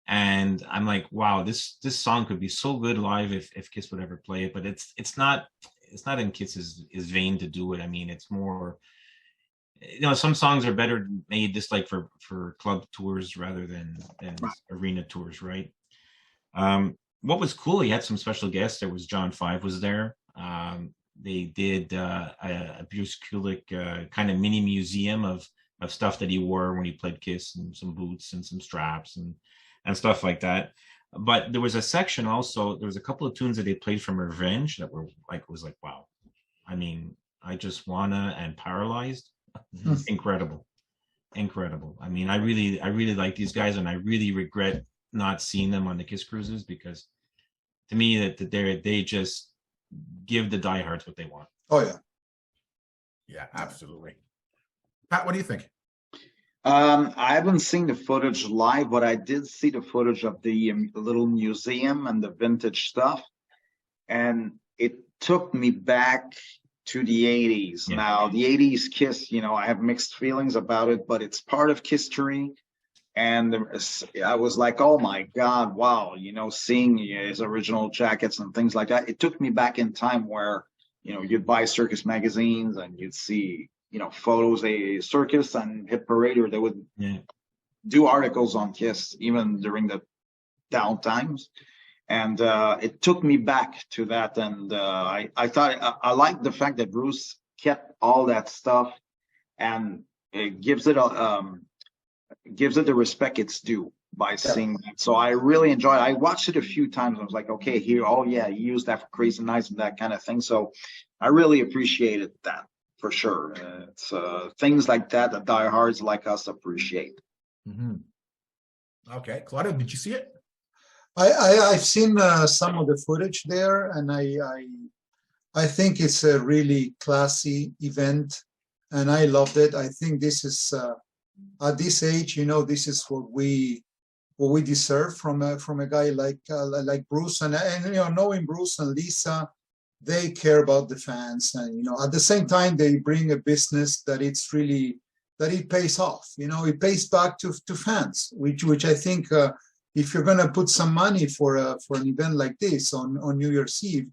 And I'm like, wow, this song could be so good live if Kiss would ever play it. But it's not in Kiss's vein to do it. I mean, it's more, some songs are better made just like for club tours rather than arena tours, right? What was cool, he had some special guests. There was John Five was there. They did a Bruce Kulick kind of mini museum of stuff that he wore when he played Kiss, and some boots and some straps and stuff like that. But there was a section also, there was a couple of tunes that they played from Revenge that were was like, wow. I mean, I Just Wanna and Paralyzed. Incredible. I mean, I really like these guys, and I really regret not seeing them on the Kiss cruises, because to me that they just give the diehards what they want. Oh yeah. Yeah, absolutely. Pat, what do you think? I haven't seen the footage live, but I did see the footage of the little museum and the vintage stuff, and it took me back to the 80s. Yeah. Now, the 80s Kiss, I have mixed feelings about it, but it's part of history. And I was like, oh my God, wow, seeing his original jackets and things like that. It took me back in time where, you'd buy circus magazines and you'd see, photos, a circus and hit parade, or they would do articles on Kiss even during the down times. And it took me back to that. And I thought I liked the fact that Bruce kept all that stuff, and it gives it the respect it's due by seeing that. So I really enjoyed it. I watched it a few times. I was like, okay, here, he used that for Crazy Nights and that kind of thing. So I really appreciated that, for sure. It's things like that diehards like us appreciate. Mm-hmm. Okay, Claudia, did you see it? I've seen some of the footage there, and I think it's a really classy event, and I loved it. I think this is at this age, this is what we deserve from a guy like Bruce, and knowing Bruce and Lisa, they care about the fans, and at the same time they bring a business that it pays off. It pays back to fans, which I think. If you're going to put some money for an event like this on New Year's Eve,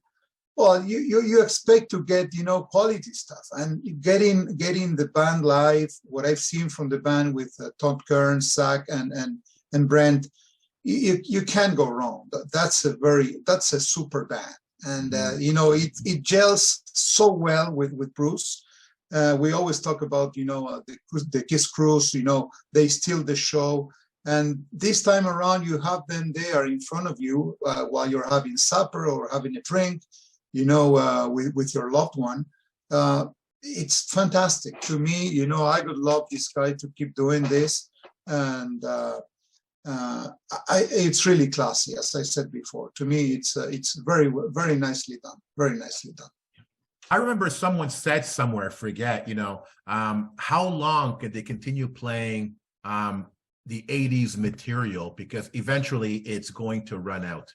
well, you expect to get quality stuff, and getting the band live. What I've seen from the band with Todd Kearns, Zach, and Brent, you can't go wrong. That's a super band, and it gels so well with Bruce. We always talk about the Kiss cruise. They steal the show. And this time around, you have them there in front of you while you're having supper or having a drink, with your loved one. It's fantastic. To me, I would love this guy to keep doing this. And it's really classy, as I said before. To me, it's very, very nicely done. Very nicely done. I remember someone said somewhere, forget, how long could they continue playing the 80s material, because eventually it's going to run out.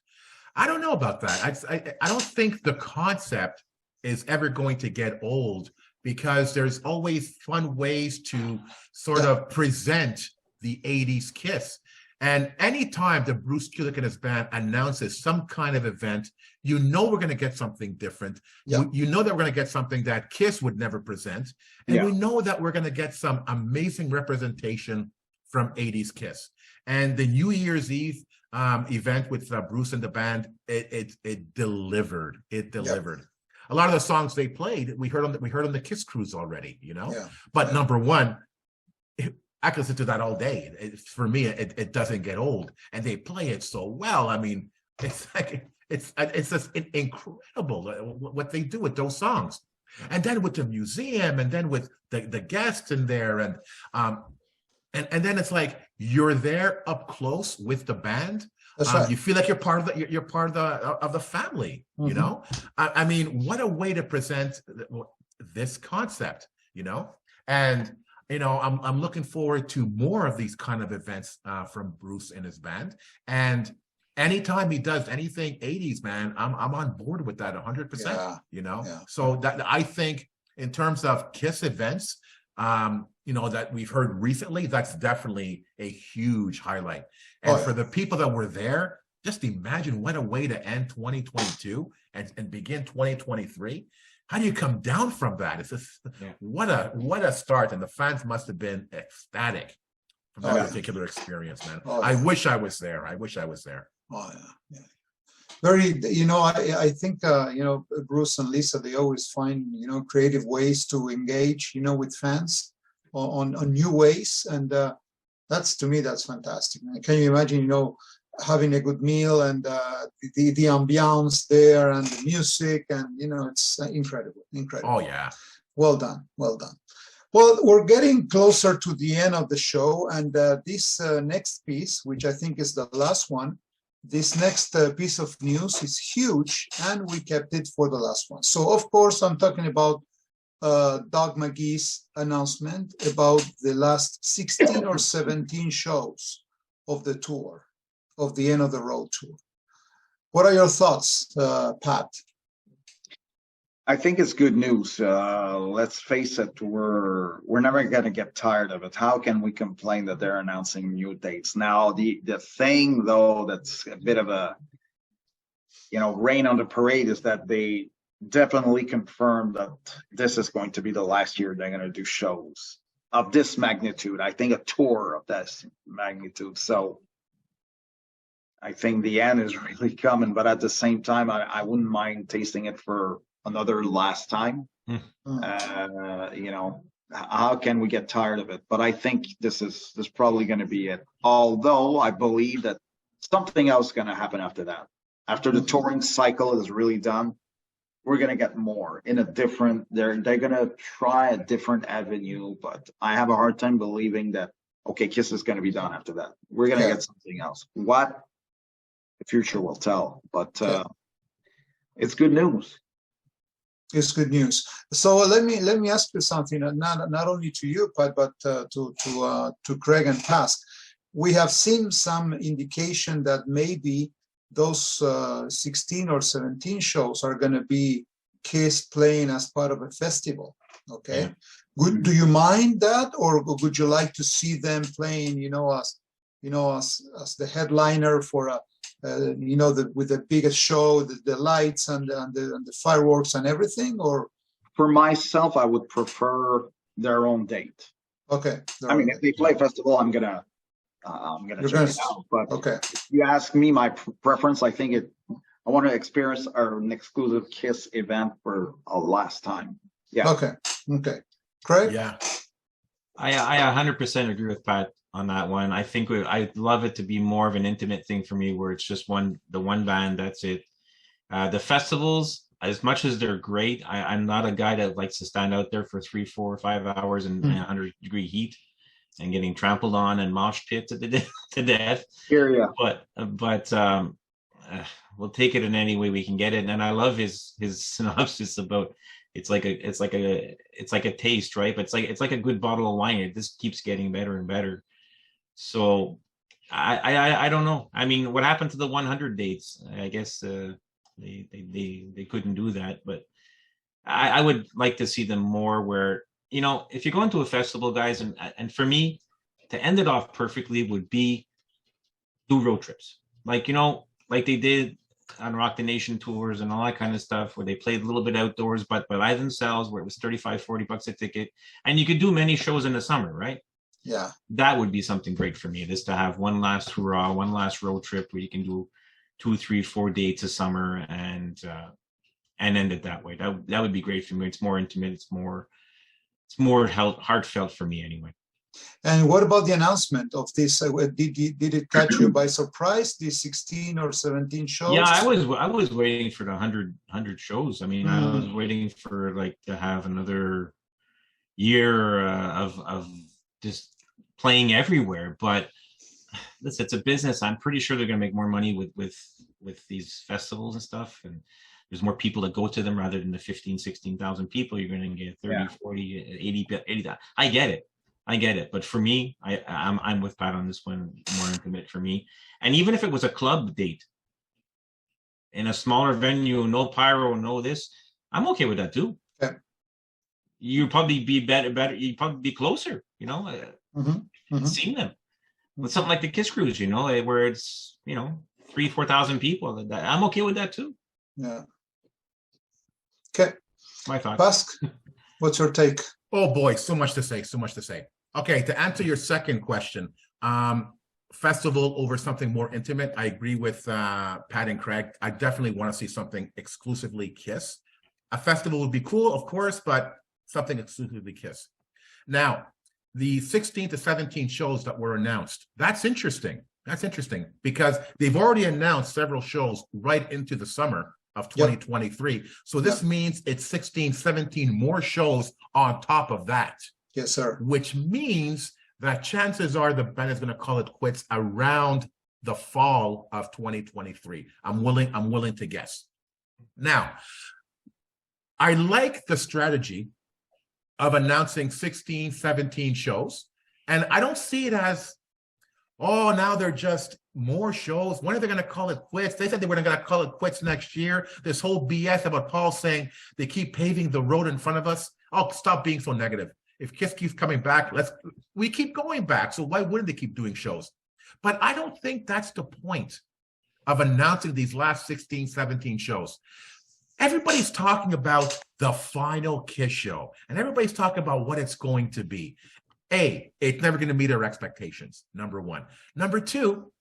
I don't know about that. I don't think the concept is ever going to get old, because there's always fun ways to sort of present the 80s KISS. And anytime that Bruce Kulick and his band announces some kind of event, we're going to get something different. Yeah. You know that we're going to get something that KISS would never present. And we know that we're going to get some amazing representation from 80s KISS. And the New Year's Eve event with Bruce and the band, it delivered. It delivered. Yep. A lot of the songs they played, we heard on the KISS cruise already, Yeah. But number one, I can listen to that all day. For me, it doesn't get old, and they play it so well. I mean, it's just incredible what they do with those songs, and then with the museum, and then with the guests in there, and then it's like you're there up close with the band. That's right. You feel like you're part of the family. Mm-hmm. I mean, what a way to present this concept. And. I'm looking forward to more of these kind of events from Bruce and his band. And anytime he does anything 80s, man, I'm on board with that 100%. Yeah. So that I think in terms of KISS events, that we've heard recently, that's definitely a huge highlight. And for the people that were there, just imagine what a way to end 2022 and begin 2023. How do you come down from that? It's just what a start, and the fans must have been ecstatic from that particular experience, man. I wish I was there. Oh yeah. Very, I think Bruce and Lisa, they always find creative ways to engage with fans on new ways, and that's, to me, that's fantastic. Can you imagine having a good meal and the ambiance there and the music, and it's incredible. Oh yeah, well done. Well, we're getting closer to the end of the show, and this next piece, which I think is the last one, this next piece of news is huge, and we kept it for the last one. So of course I'm talking about Doug McGee's announcement about the last 16 or 17 shows of the tour, of the End of the Road tour. What are your thoughts, Pat? I think it's good news. Let's face it, we're never going to get tired of it. How can we complain that they're announcing new dates? Now, the thing, though, that's a bit of a, rain on the parade is that they definitely confirmed that this is going to be the last year they're going to do shows of this magnitude. I think a tour of this magnitude. So I think the end is really coming, but at the same time, I wouldn't mind tasting it for another last time. How can we get tired of it? But I think this is probably going to be it. Although I believe that something else is going to happen after that. After the touring cycle is really done, we're going to get more in a different. They're going to try a different avenue, but I have a hard time believing that. Okay, KISS is going to be done after that. We're going to get something else. What? The future will tell, but it's good news. It's good news. So let me ask you something, not only to you, Pat, but to Craig and Task. We have seen some indication that maybe those 16 or 17 shows are going to be KISS playing as part of a festival. Okay, do you mind that, or would you like to see them playing, as the headliner for a with the biggest show, the lights and the fireworks and everything? Or for myself, I would prefer their own date. Okay. I mean, if they play festival, I'm gonna check it out. But if you ask me, my preference, I think I want to experience an exclusive KISS event for a last time. Yeah. Okay. Craig? Yeah. I 100% agree with Pat on that one. I think I'd love it to be more of an intimate thing for me, where it's just the one band, that's it. The festivals, as much as they're great, I'm not a guy that likes to stand out there for 3, 4, 5 hours in 100-degree heat and getting trampled on and mosh pit to death. Yeah. But we'll take it in any way we can get it. And I love his synopsis about it's like a taste, right? But it's like a good bottle of wine. It just keeps getting better and better. So I don't know. I mean, what happened to the 100 dates? I guess they couldn't do that, but I would like to see them more where, you know, if you're going to a festival, guys, and for me, to end it off perfectly would be do road trips. Like, you know, like they did on Rock the Nation tours and all that kind of stuff, where they played a little bit outdoors, but by themselves, where it was 35, 40 bucks a ticket. And you could do many shows in the summer, right? Yeah. That would be something great for me, just to have one last hurrah, one last road trip where you can do 2, 3, 4 dates a summer and end it that way. That would be great for me. It's more intimate. It's more heartfelt for me anyway. And what about the announcement of this? Did it catch you by surprise? These 16 or 17 shows? Yeah, I was waiting for the 100 shows. I mean, I was waiting for like to have another year of just playing everywhere. But listen, it's a business. I'm pretty sure they're going to make more money with these festivals and stuff. And there's more people that go to them rather than the 15, 16,000 people. You're going to get 30, 40, 80. I get it. But for me, I'm with Pat on this one, more intimate for me. And even if it was a club date in a smaller venue, no pyro, no this, I'm okay with that too. Yeah. You'd probably be better. You'd probably be closer, you know, seeing them with something like the KISS Cruise, you know, where it's, you know, 3,000-4,000 people. I'm okay with that too. Yeah. Okay. My thought. Basque, what's your take? Oh boy, so much to say. Okay, to answer your second question, festival over something more intimate. I agree with Pat and Craig. I definitely want to see something exclusively KISS. A festival would be cool, of course, but something exclusively KISS. Now, the 16 to 17 shows that were announced, that's interesting. That's interesting because they've already announced several shows right into the summer of 2023. Yep. So this means it's 16, 17 more shows on top of that. Yes, sir. Which means that chances are the band is going to call it quits around the fall of 2023. I'm willing to guess. Now, I like the strategy of announcing 16, 17 shows, and I don't see it as, oh, now they're just more shows. When are they going to call it quits? They said they were going to call it quits next year. This whole BS about Paul saying they keep paving the road in front of us. Oh, stop being so negative. If KISS keeps coming back, we keep going back. So why wouldn't they keep doing shows? But I don't think that's the point of announcing these last 16, 17 shows. Everybody's talking about the final KISS show, and everybody's talking about what it's going to be. It's never going to meet our expectations, number one. Number two,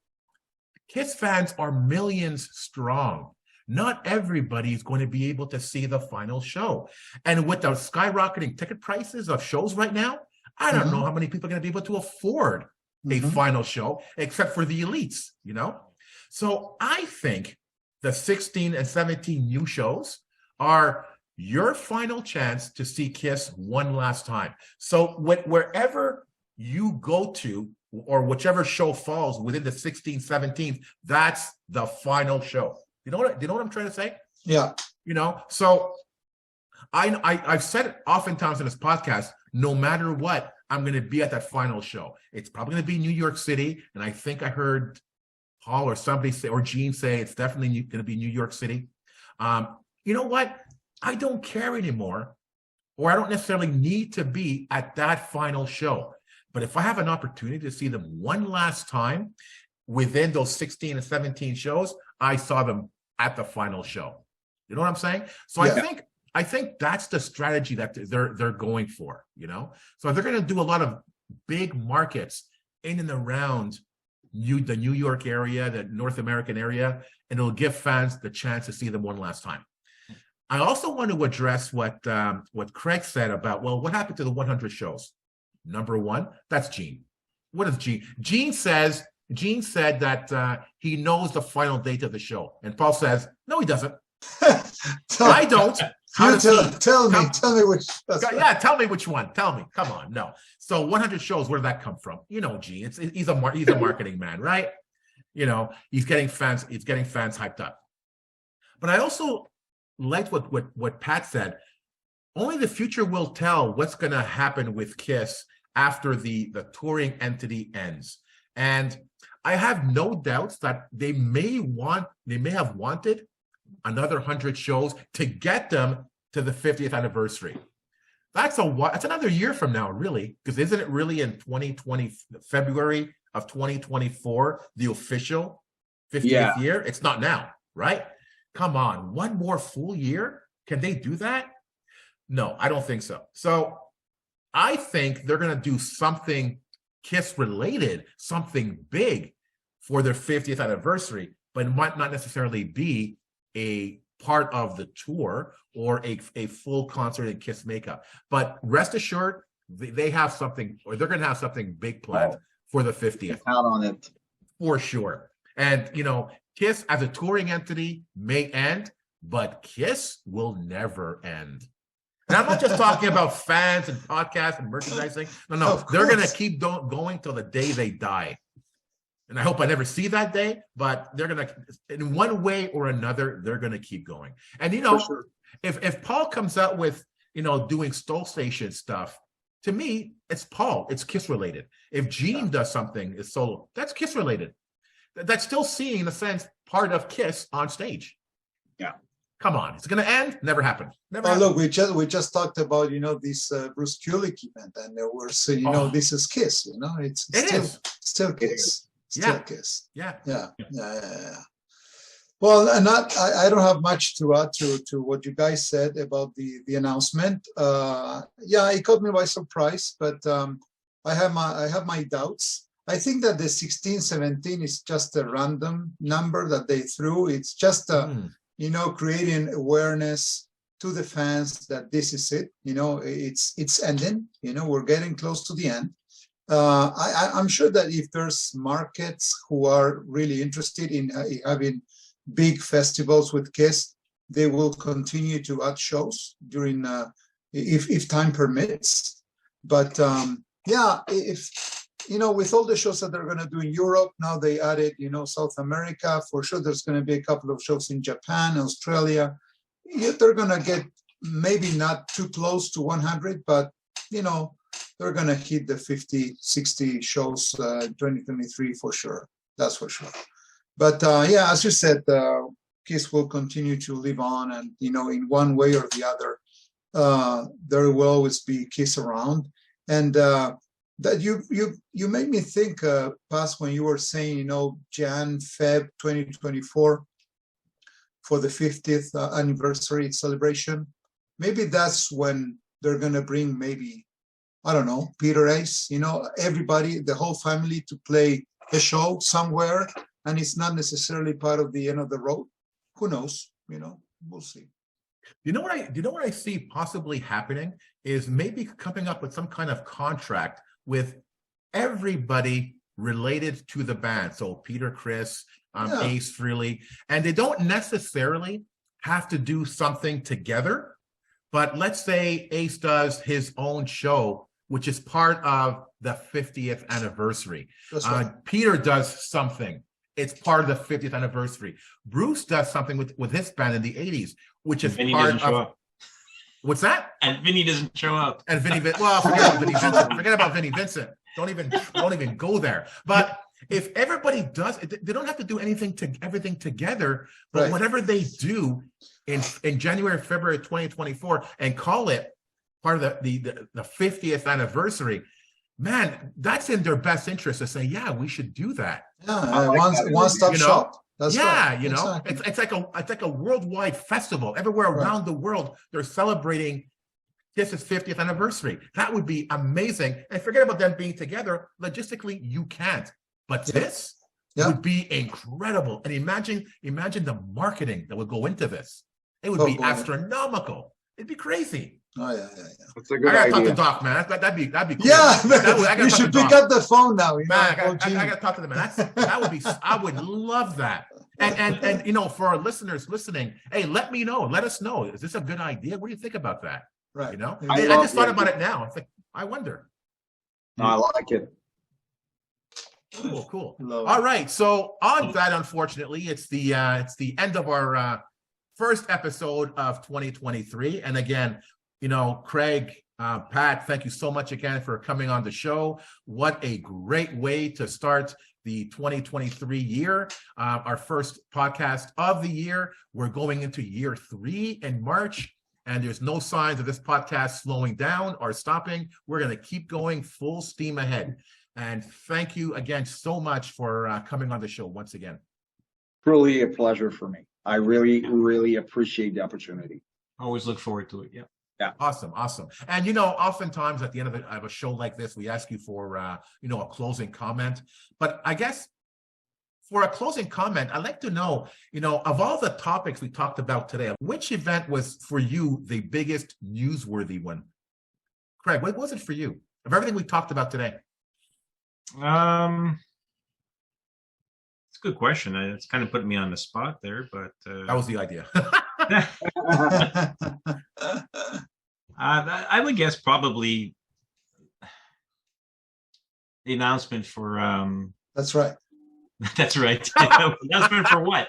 KISS fans are millions strong. Not everybody is going to be able to see the final show. And with the skyrocketing ticket prices of shows right now, I don't know how many people are going to be able to afford a final show, except for the elites, you know? So I think the 16 and 17 new shows are your final chance to see KISS one last time. So wherever you go to, or whichever show falls within the 16th, 17th, that's the final show. You know what I'm trying to say? Yeah. You know, so I've said it oftentimes in this podcast, no matter what, I'm going to be at that final show. It's probably going to be New York City. And I think I heard Paul or somebody say, or Gene say, it's definitely going to be New York City. You know what? I don't care anymore, or I don't necessarily need to be at that final show. But if I have an opportunity to see them one last time within those 16 and 17 shows, I saw them at the final show. You know what I'm saying? So I think that's the strategy that they're going for, you know? So if they're going to do a lot of big markets in and around the New York area, the North American area, and it'll give fans the chance to see them one last time. I also want to address what Craig said about, well, what happened to the 100 shows? Number one, that's Gene. What is Gene? Gene said that he knows the final date of the show. And Paul says, no, he doesn't. I don't. Tell me which. Yeah, tell me which one. Tell me. Come on. No. So 100 shows, where did that come from? You know, Gene, he's a marketing man, right? You know, he's getting fans hyped up. But I also liked what Pat said. only the future will tell what's going to happen with KISS after the touring entity ends. And I have no doubts that they may have wanted another 100 shows to get them to the 50th anniversary. That's another year from now, really, because isn't it really in 2020, February of 2024, the official 50th year? It's not now, right? Come on, one more full year? Can they do that? No, I don't think so. So I think they're going to do something KISS related, something big for their 50th anniversary, but it might not necessarily be a part of the tour or a full concert in KISS makeup. But rest assured, they have something, or they're going to have something big planned for the 50th. Out on it. For sure. And, KISS as a touring entity may end, but KISS will never end. And I'm not just talking about fans and podcasts and merchandising. No, they're going to keep going till the day they die. And I hope I never see that day, but they're going to, in one way or another, they're going to keep going. And, sure. if Paul comes out with, doing Stole Station stuff, to me, it's Paul. It's KISS related. If Gene does something, it's solo. That's KISS related. That's still seeing, in a sense, part of KISS on stage. Yeah. Come on, it's going to end. Never happened. Never happened. Look, we just talked about this Bruce Kulick event, and we're saying this is KISS. It's still KISS. Still KISS. Yeah. Well, I don't have much to add to what you guys said about the announcement. It caught me by surprise, but I have my doubts. I think that the 16-17 is just a random number that they threw. It's just creating awareness to the fans that this is it. It's ending. We're getting close to the end. I'm sure that if there's markets who are really interested in having big festivals with KISS, they will continue to add shows during if time permits. But with all the shows that they're going to do in Europe, now they added, South America. For sure, there's going to be a couple of shows in Japan, Australia. They're going to get maybe not too close to 100, but, they're going to hit the 50, 60 shows 2023 for sure. That's for sure. But, as you said, KISS will continue to live on. And, in one way or the other, there will always be KISS around. And that you made me think, Paz, when you were saying, Jan, Feb 2024 for the 50th anniversary celebration. Maybe that's when they're going to bring I don't know, Peter Ace, everybody, the whole family to play a show somewhere, and it's not necessarily part of the end of the road. Who knows? We'll see. You know what I see possibly happening is maybe coming up with some kind of contract with everybody related to the band. So Peter, Criss, Ace, Frehley, and they don't necessarily have to do something together. But let's say Ace does his own show, which is part of the 50th anniversary. Right. Peter does something. It's part of the 50th anniversary. Bruce does something with his band in the 80s, which is Vinny part doesn't show of... up. What's that? And Vinny doesn't show up. And forget about Vinny Vincent. Forget about Vinny Vincent. Don't even go there. But if everybody does, they don't have to do everything together. But Right. whatever they do in January, February 2024, and call it part of the 50th anniversary, man, that's in their best interest to say, yeah, we should do that. One-stop shop. That's right. Exactly. It's like a worldwide festival. Everywhere around the world, they're celebrating KISS's 50th anniversary. That would be amazing. And forget about them being together. Logistically, you can't. But this would be incredible. And imagine the marketing that would go into this. It would be astronomical. It'd be crazy. Oh yeah. It's a good I gotta talk idea. to Doc, man. That'd be cool. Yeah, you should pick up the phone now. Man, I gotta talk to them, man. That would be. I would love that. And for our listeners listening, hey, let me know. Let us know. Is this a good idea? What do you think about that? Right. I just thought about it now. It's like, I wonder. No, I like it. Cool. Love All it. right. So on that, unfortunately, it's the end of our first episode of 2023. And again, Craig, Pat, thank you so much again for coming on the show. What a great way to start the 2023 year, our first podcast of the year. We're going into year 3 in March, and there's no signs of this podcast slowing down or stopping. We're going to keep going full steam ahead. And thank you again so much for coming on the show once again. Truly a pleasure for me. I really, really appreciate the opportunity. Always look forward to it. Yeah. Awesome. And oftentimes at the end of a show like this, we ask you for a closing comment. But I guess for a closing comment, I'd like to know, of all the topics we talked about today, which event was for you the biggest newsworthy one? Craig, what was it for you of everything we talked about today? It's a good question. It's kind of putting me on the spot there, but that was the idea. I would guess probably the announcement for That's right. That's right. Announcement for what?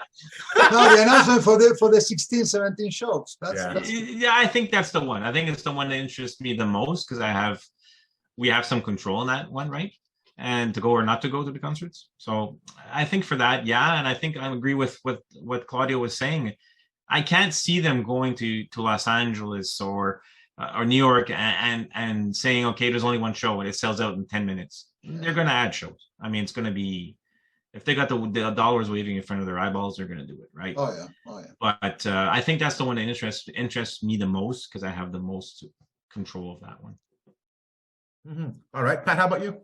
No, the announcement for the 16, 17 shows. Yeah, I think that's the one. I think it's the one that interests me the most because we have some control on that one, right? And to go or not to go to the concerts. So I think for that, yeah. And I think I agree with what Claudio was saying. I can't see them going to Los Angeles or New York and saying, okay, there's only one show and it sells out in 10 minutes. They're going to add shows. I mean, it's going to be, if they got the dollars waving in front of their eyeballs, they're going to do it, right? Oh yeah. But I think that's the one that interests me the most because I have the most control of that one. Mm-hmm. All right, Pat, how about you?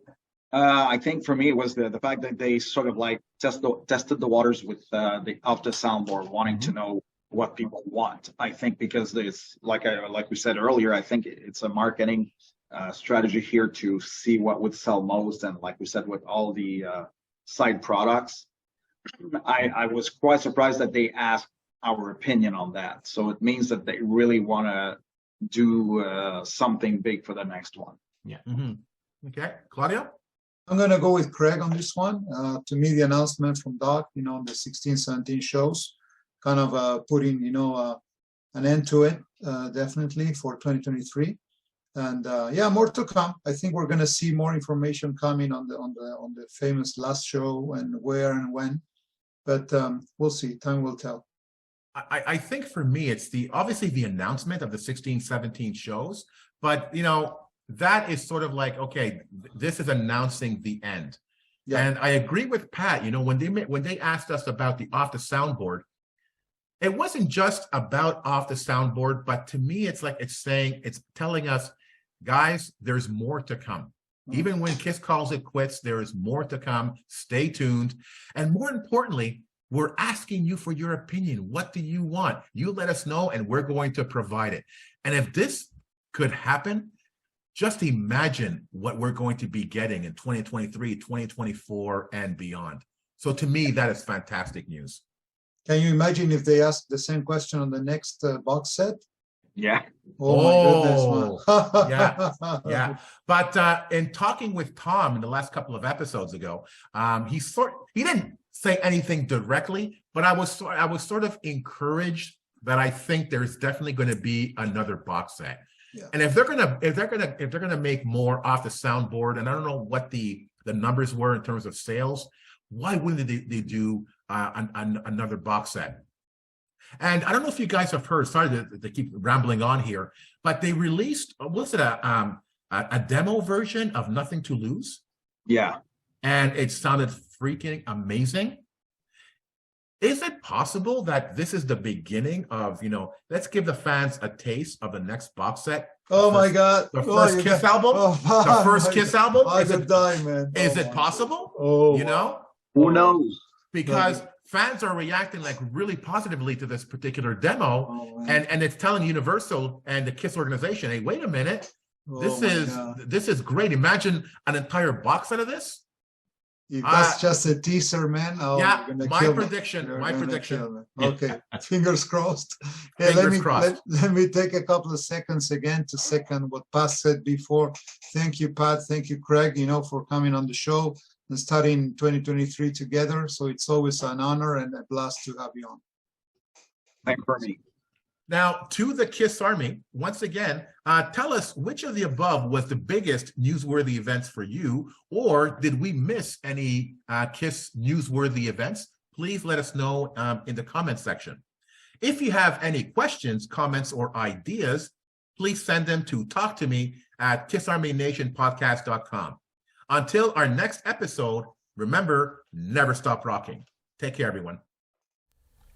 I think for me it was the fact that they sort of like tested the waters with the soundboard, wanting to know what people want. I think because it's like we said earlier, I think it's a marketing strategy here to see what would sell most, and like we said with all the side products, I was quite surprised that they asked our opinion on that. So it means that they really want to do something big for the next one. Yeah. Mm-hmm. Okay, Claudio. I'm going to go with Craig on this one. To me, the announcement from Doc, the 16, 17 shows, kind of putting, an end to it, definitely for 2023. And yeah, more to come. I think we're going to see more information coming on the famous last show and where and when. But we'll see. Time will tell. I think for me, it's obviously the announcement of the 16, 17 shows, but that is sort of like, okay, this is announcing the end. Yeah. And I agree with Pat, when they asked us about the off the soundboard, it wasn't just about off the soundboard, but to me, it's telling us, guys, there's more to come. Even when KISS calls it quits, there is more to come. Stay tuned. And more importantly, we're asking you for your opinion. What do you want? You let us know, and we're going to provide it. And if this could happen, just imagine what we're going to be getting in 2023, 2024, and beyond. So to me, that is fantastic news. Can you imagine if they ask the same question on the next box set? Yeah. Oh my goodness. Yeah. But in talking with Tom in the last couple of episodes ago, he didn't say anything directly, but I was sort of encouraged that I think there's definitely going to be another box set. Yeah. And if they're gonna make more off the soundboard, and I don't know what the numbers were in terms of sales, why wouldn't they do another box set? And I don't know if you guys have heard. Sorry to keep rambling on here, but they released a demo version of Nothing to Lose. Yeah, and it sounded freaking amazing. Is it possible that this is the beginning of, let's give the fans a taste of the next box set? Oh my God. The first KISS album? The first KISS album? Is it possible? Oh, Who knows? Because fans are reacting like really positively to this particular demo. And it's telling Universal and the KISS organization, hey, wait a minute. This is great. Imagine an entire box set of this. If that's just a teaser, man. Yeah, my prediction. Okay, fingers crossed. Hey, fingers crossed. Let me take a couple of seconds again to second what Pat said before. Thank you, Pat. Thank you, Craig, for coming on the show and starting 2023 together. So it's always an honor and a blast to have you on. Thank you for me. Now, to the KISS Army, once again, tell us which of the above was the biggest newsworthy events for you, or did we miss any KISS newsworthy events? Please let us know in the comment section. If you have any questions, comments, or ideas, please send them to talktome@kissarmynationpodcast.com. Until our next episode, remember, never stop rocking. Take care, everyone.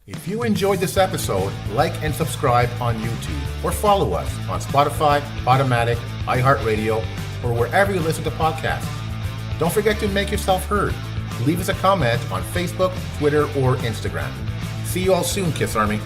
If you enjoyed this episode, like and subscribe on YouTube or follow us on Spotify, Automatic, iHeartRadio, or wherever you listen to podcasts. Don't forget to make yourself heard. Leave us a comment on Facebook, Twitter, or Instagram. See you all soon, KISS Army.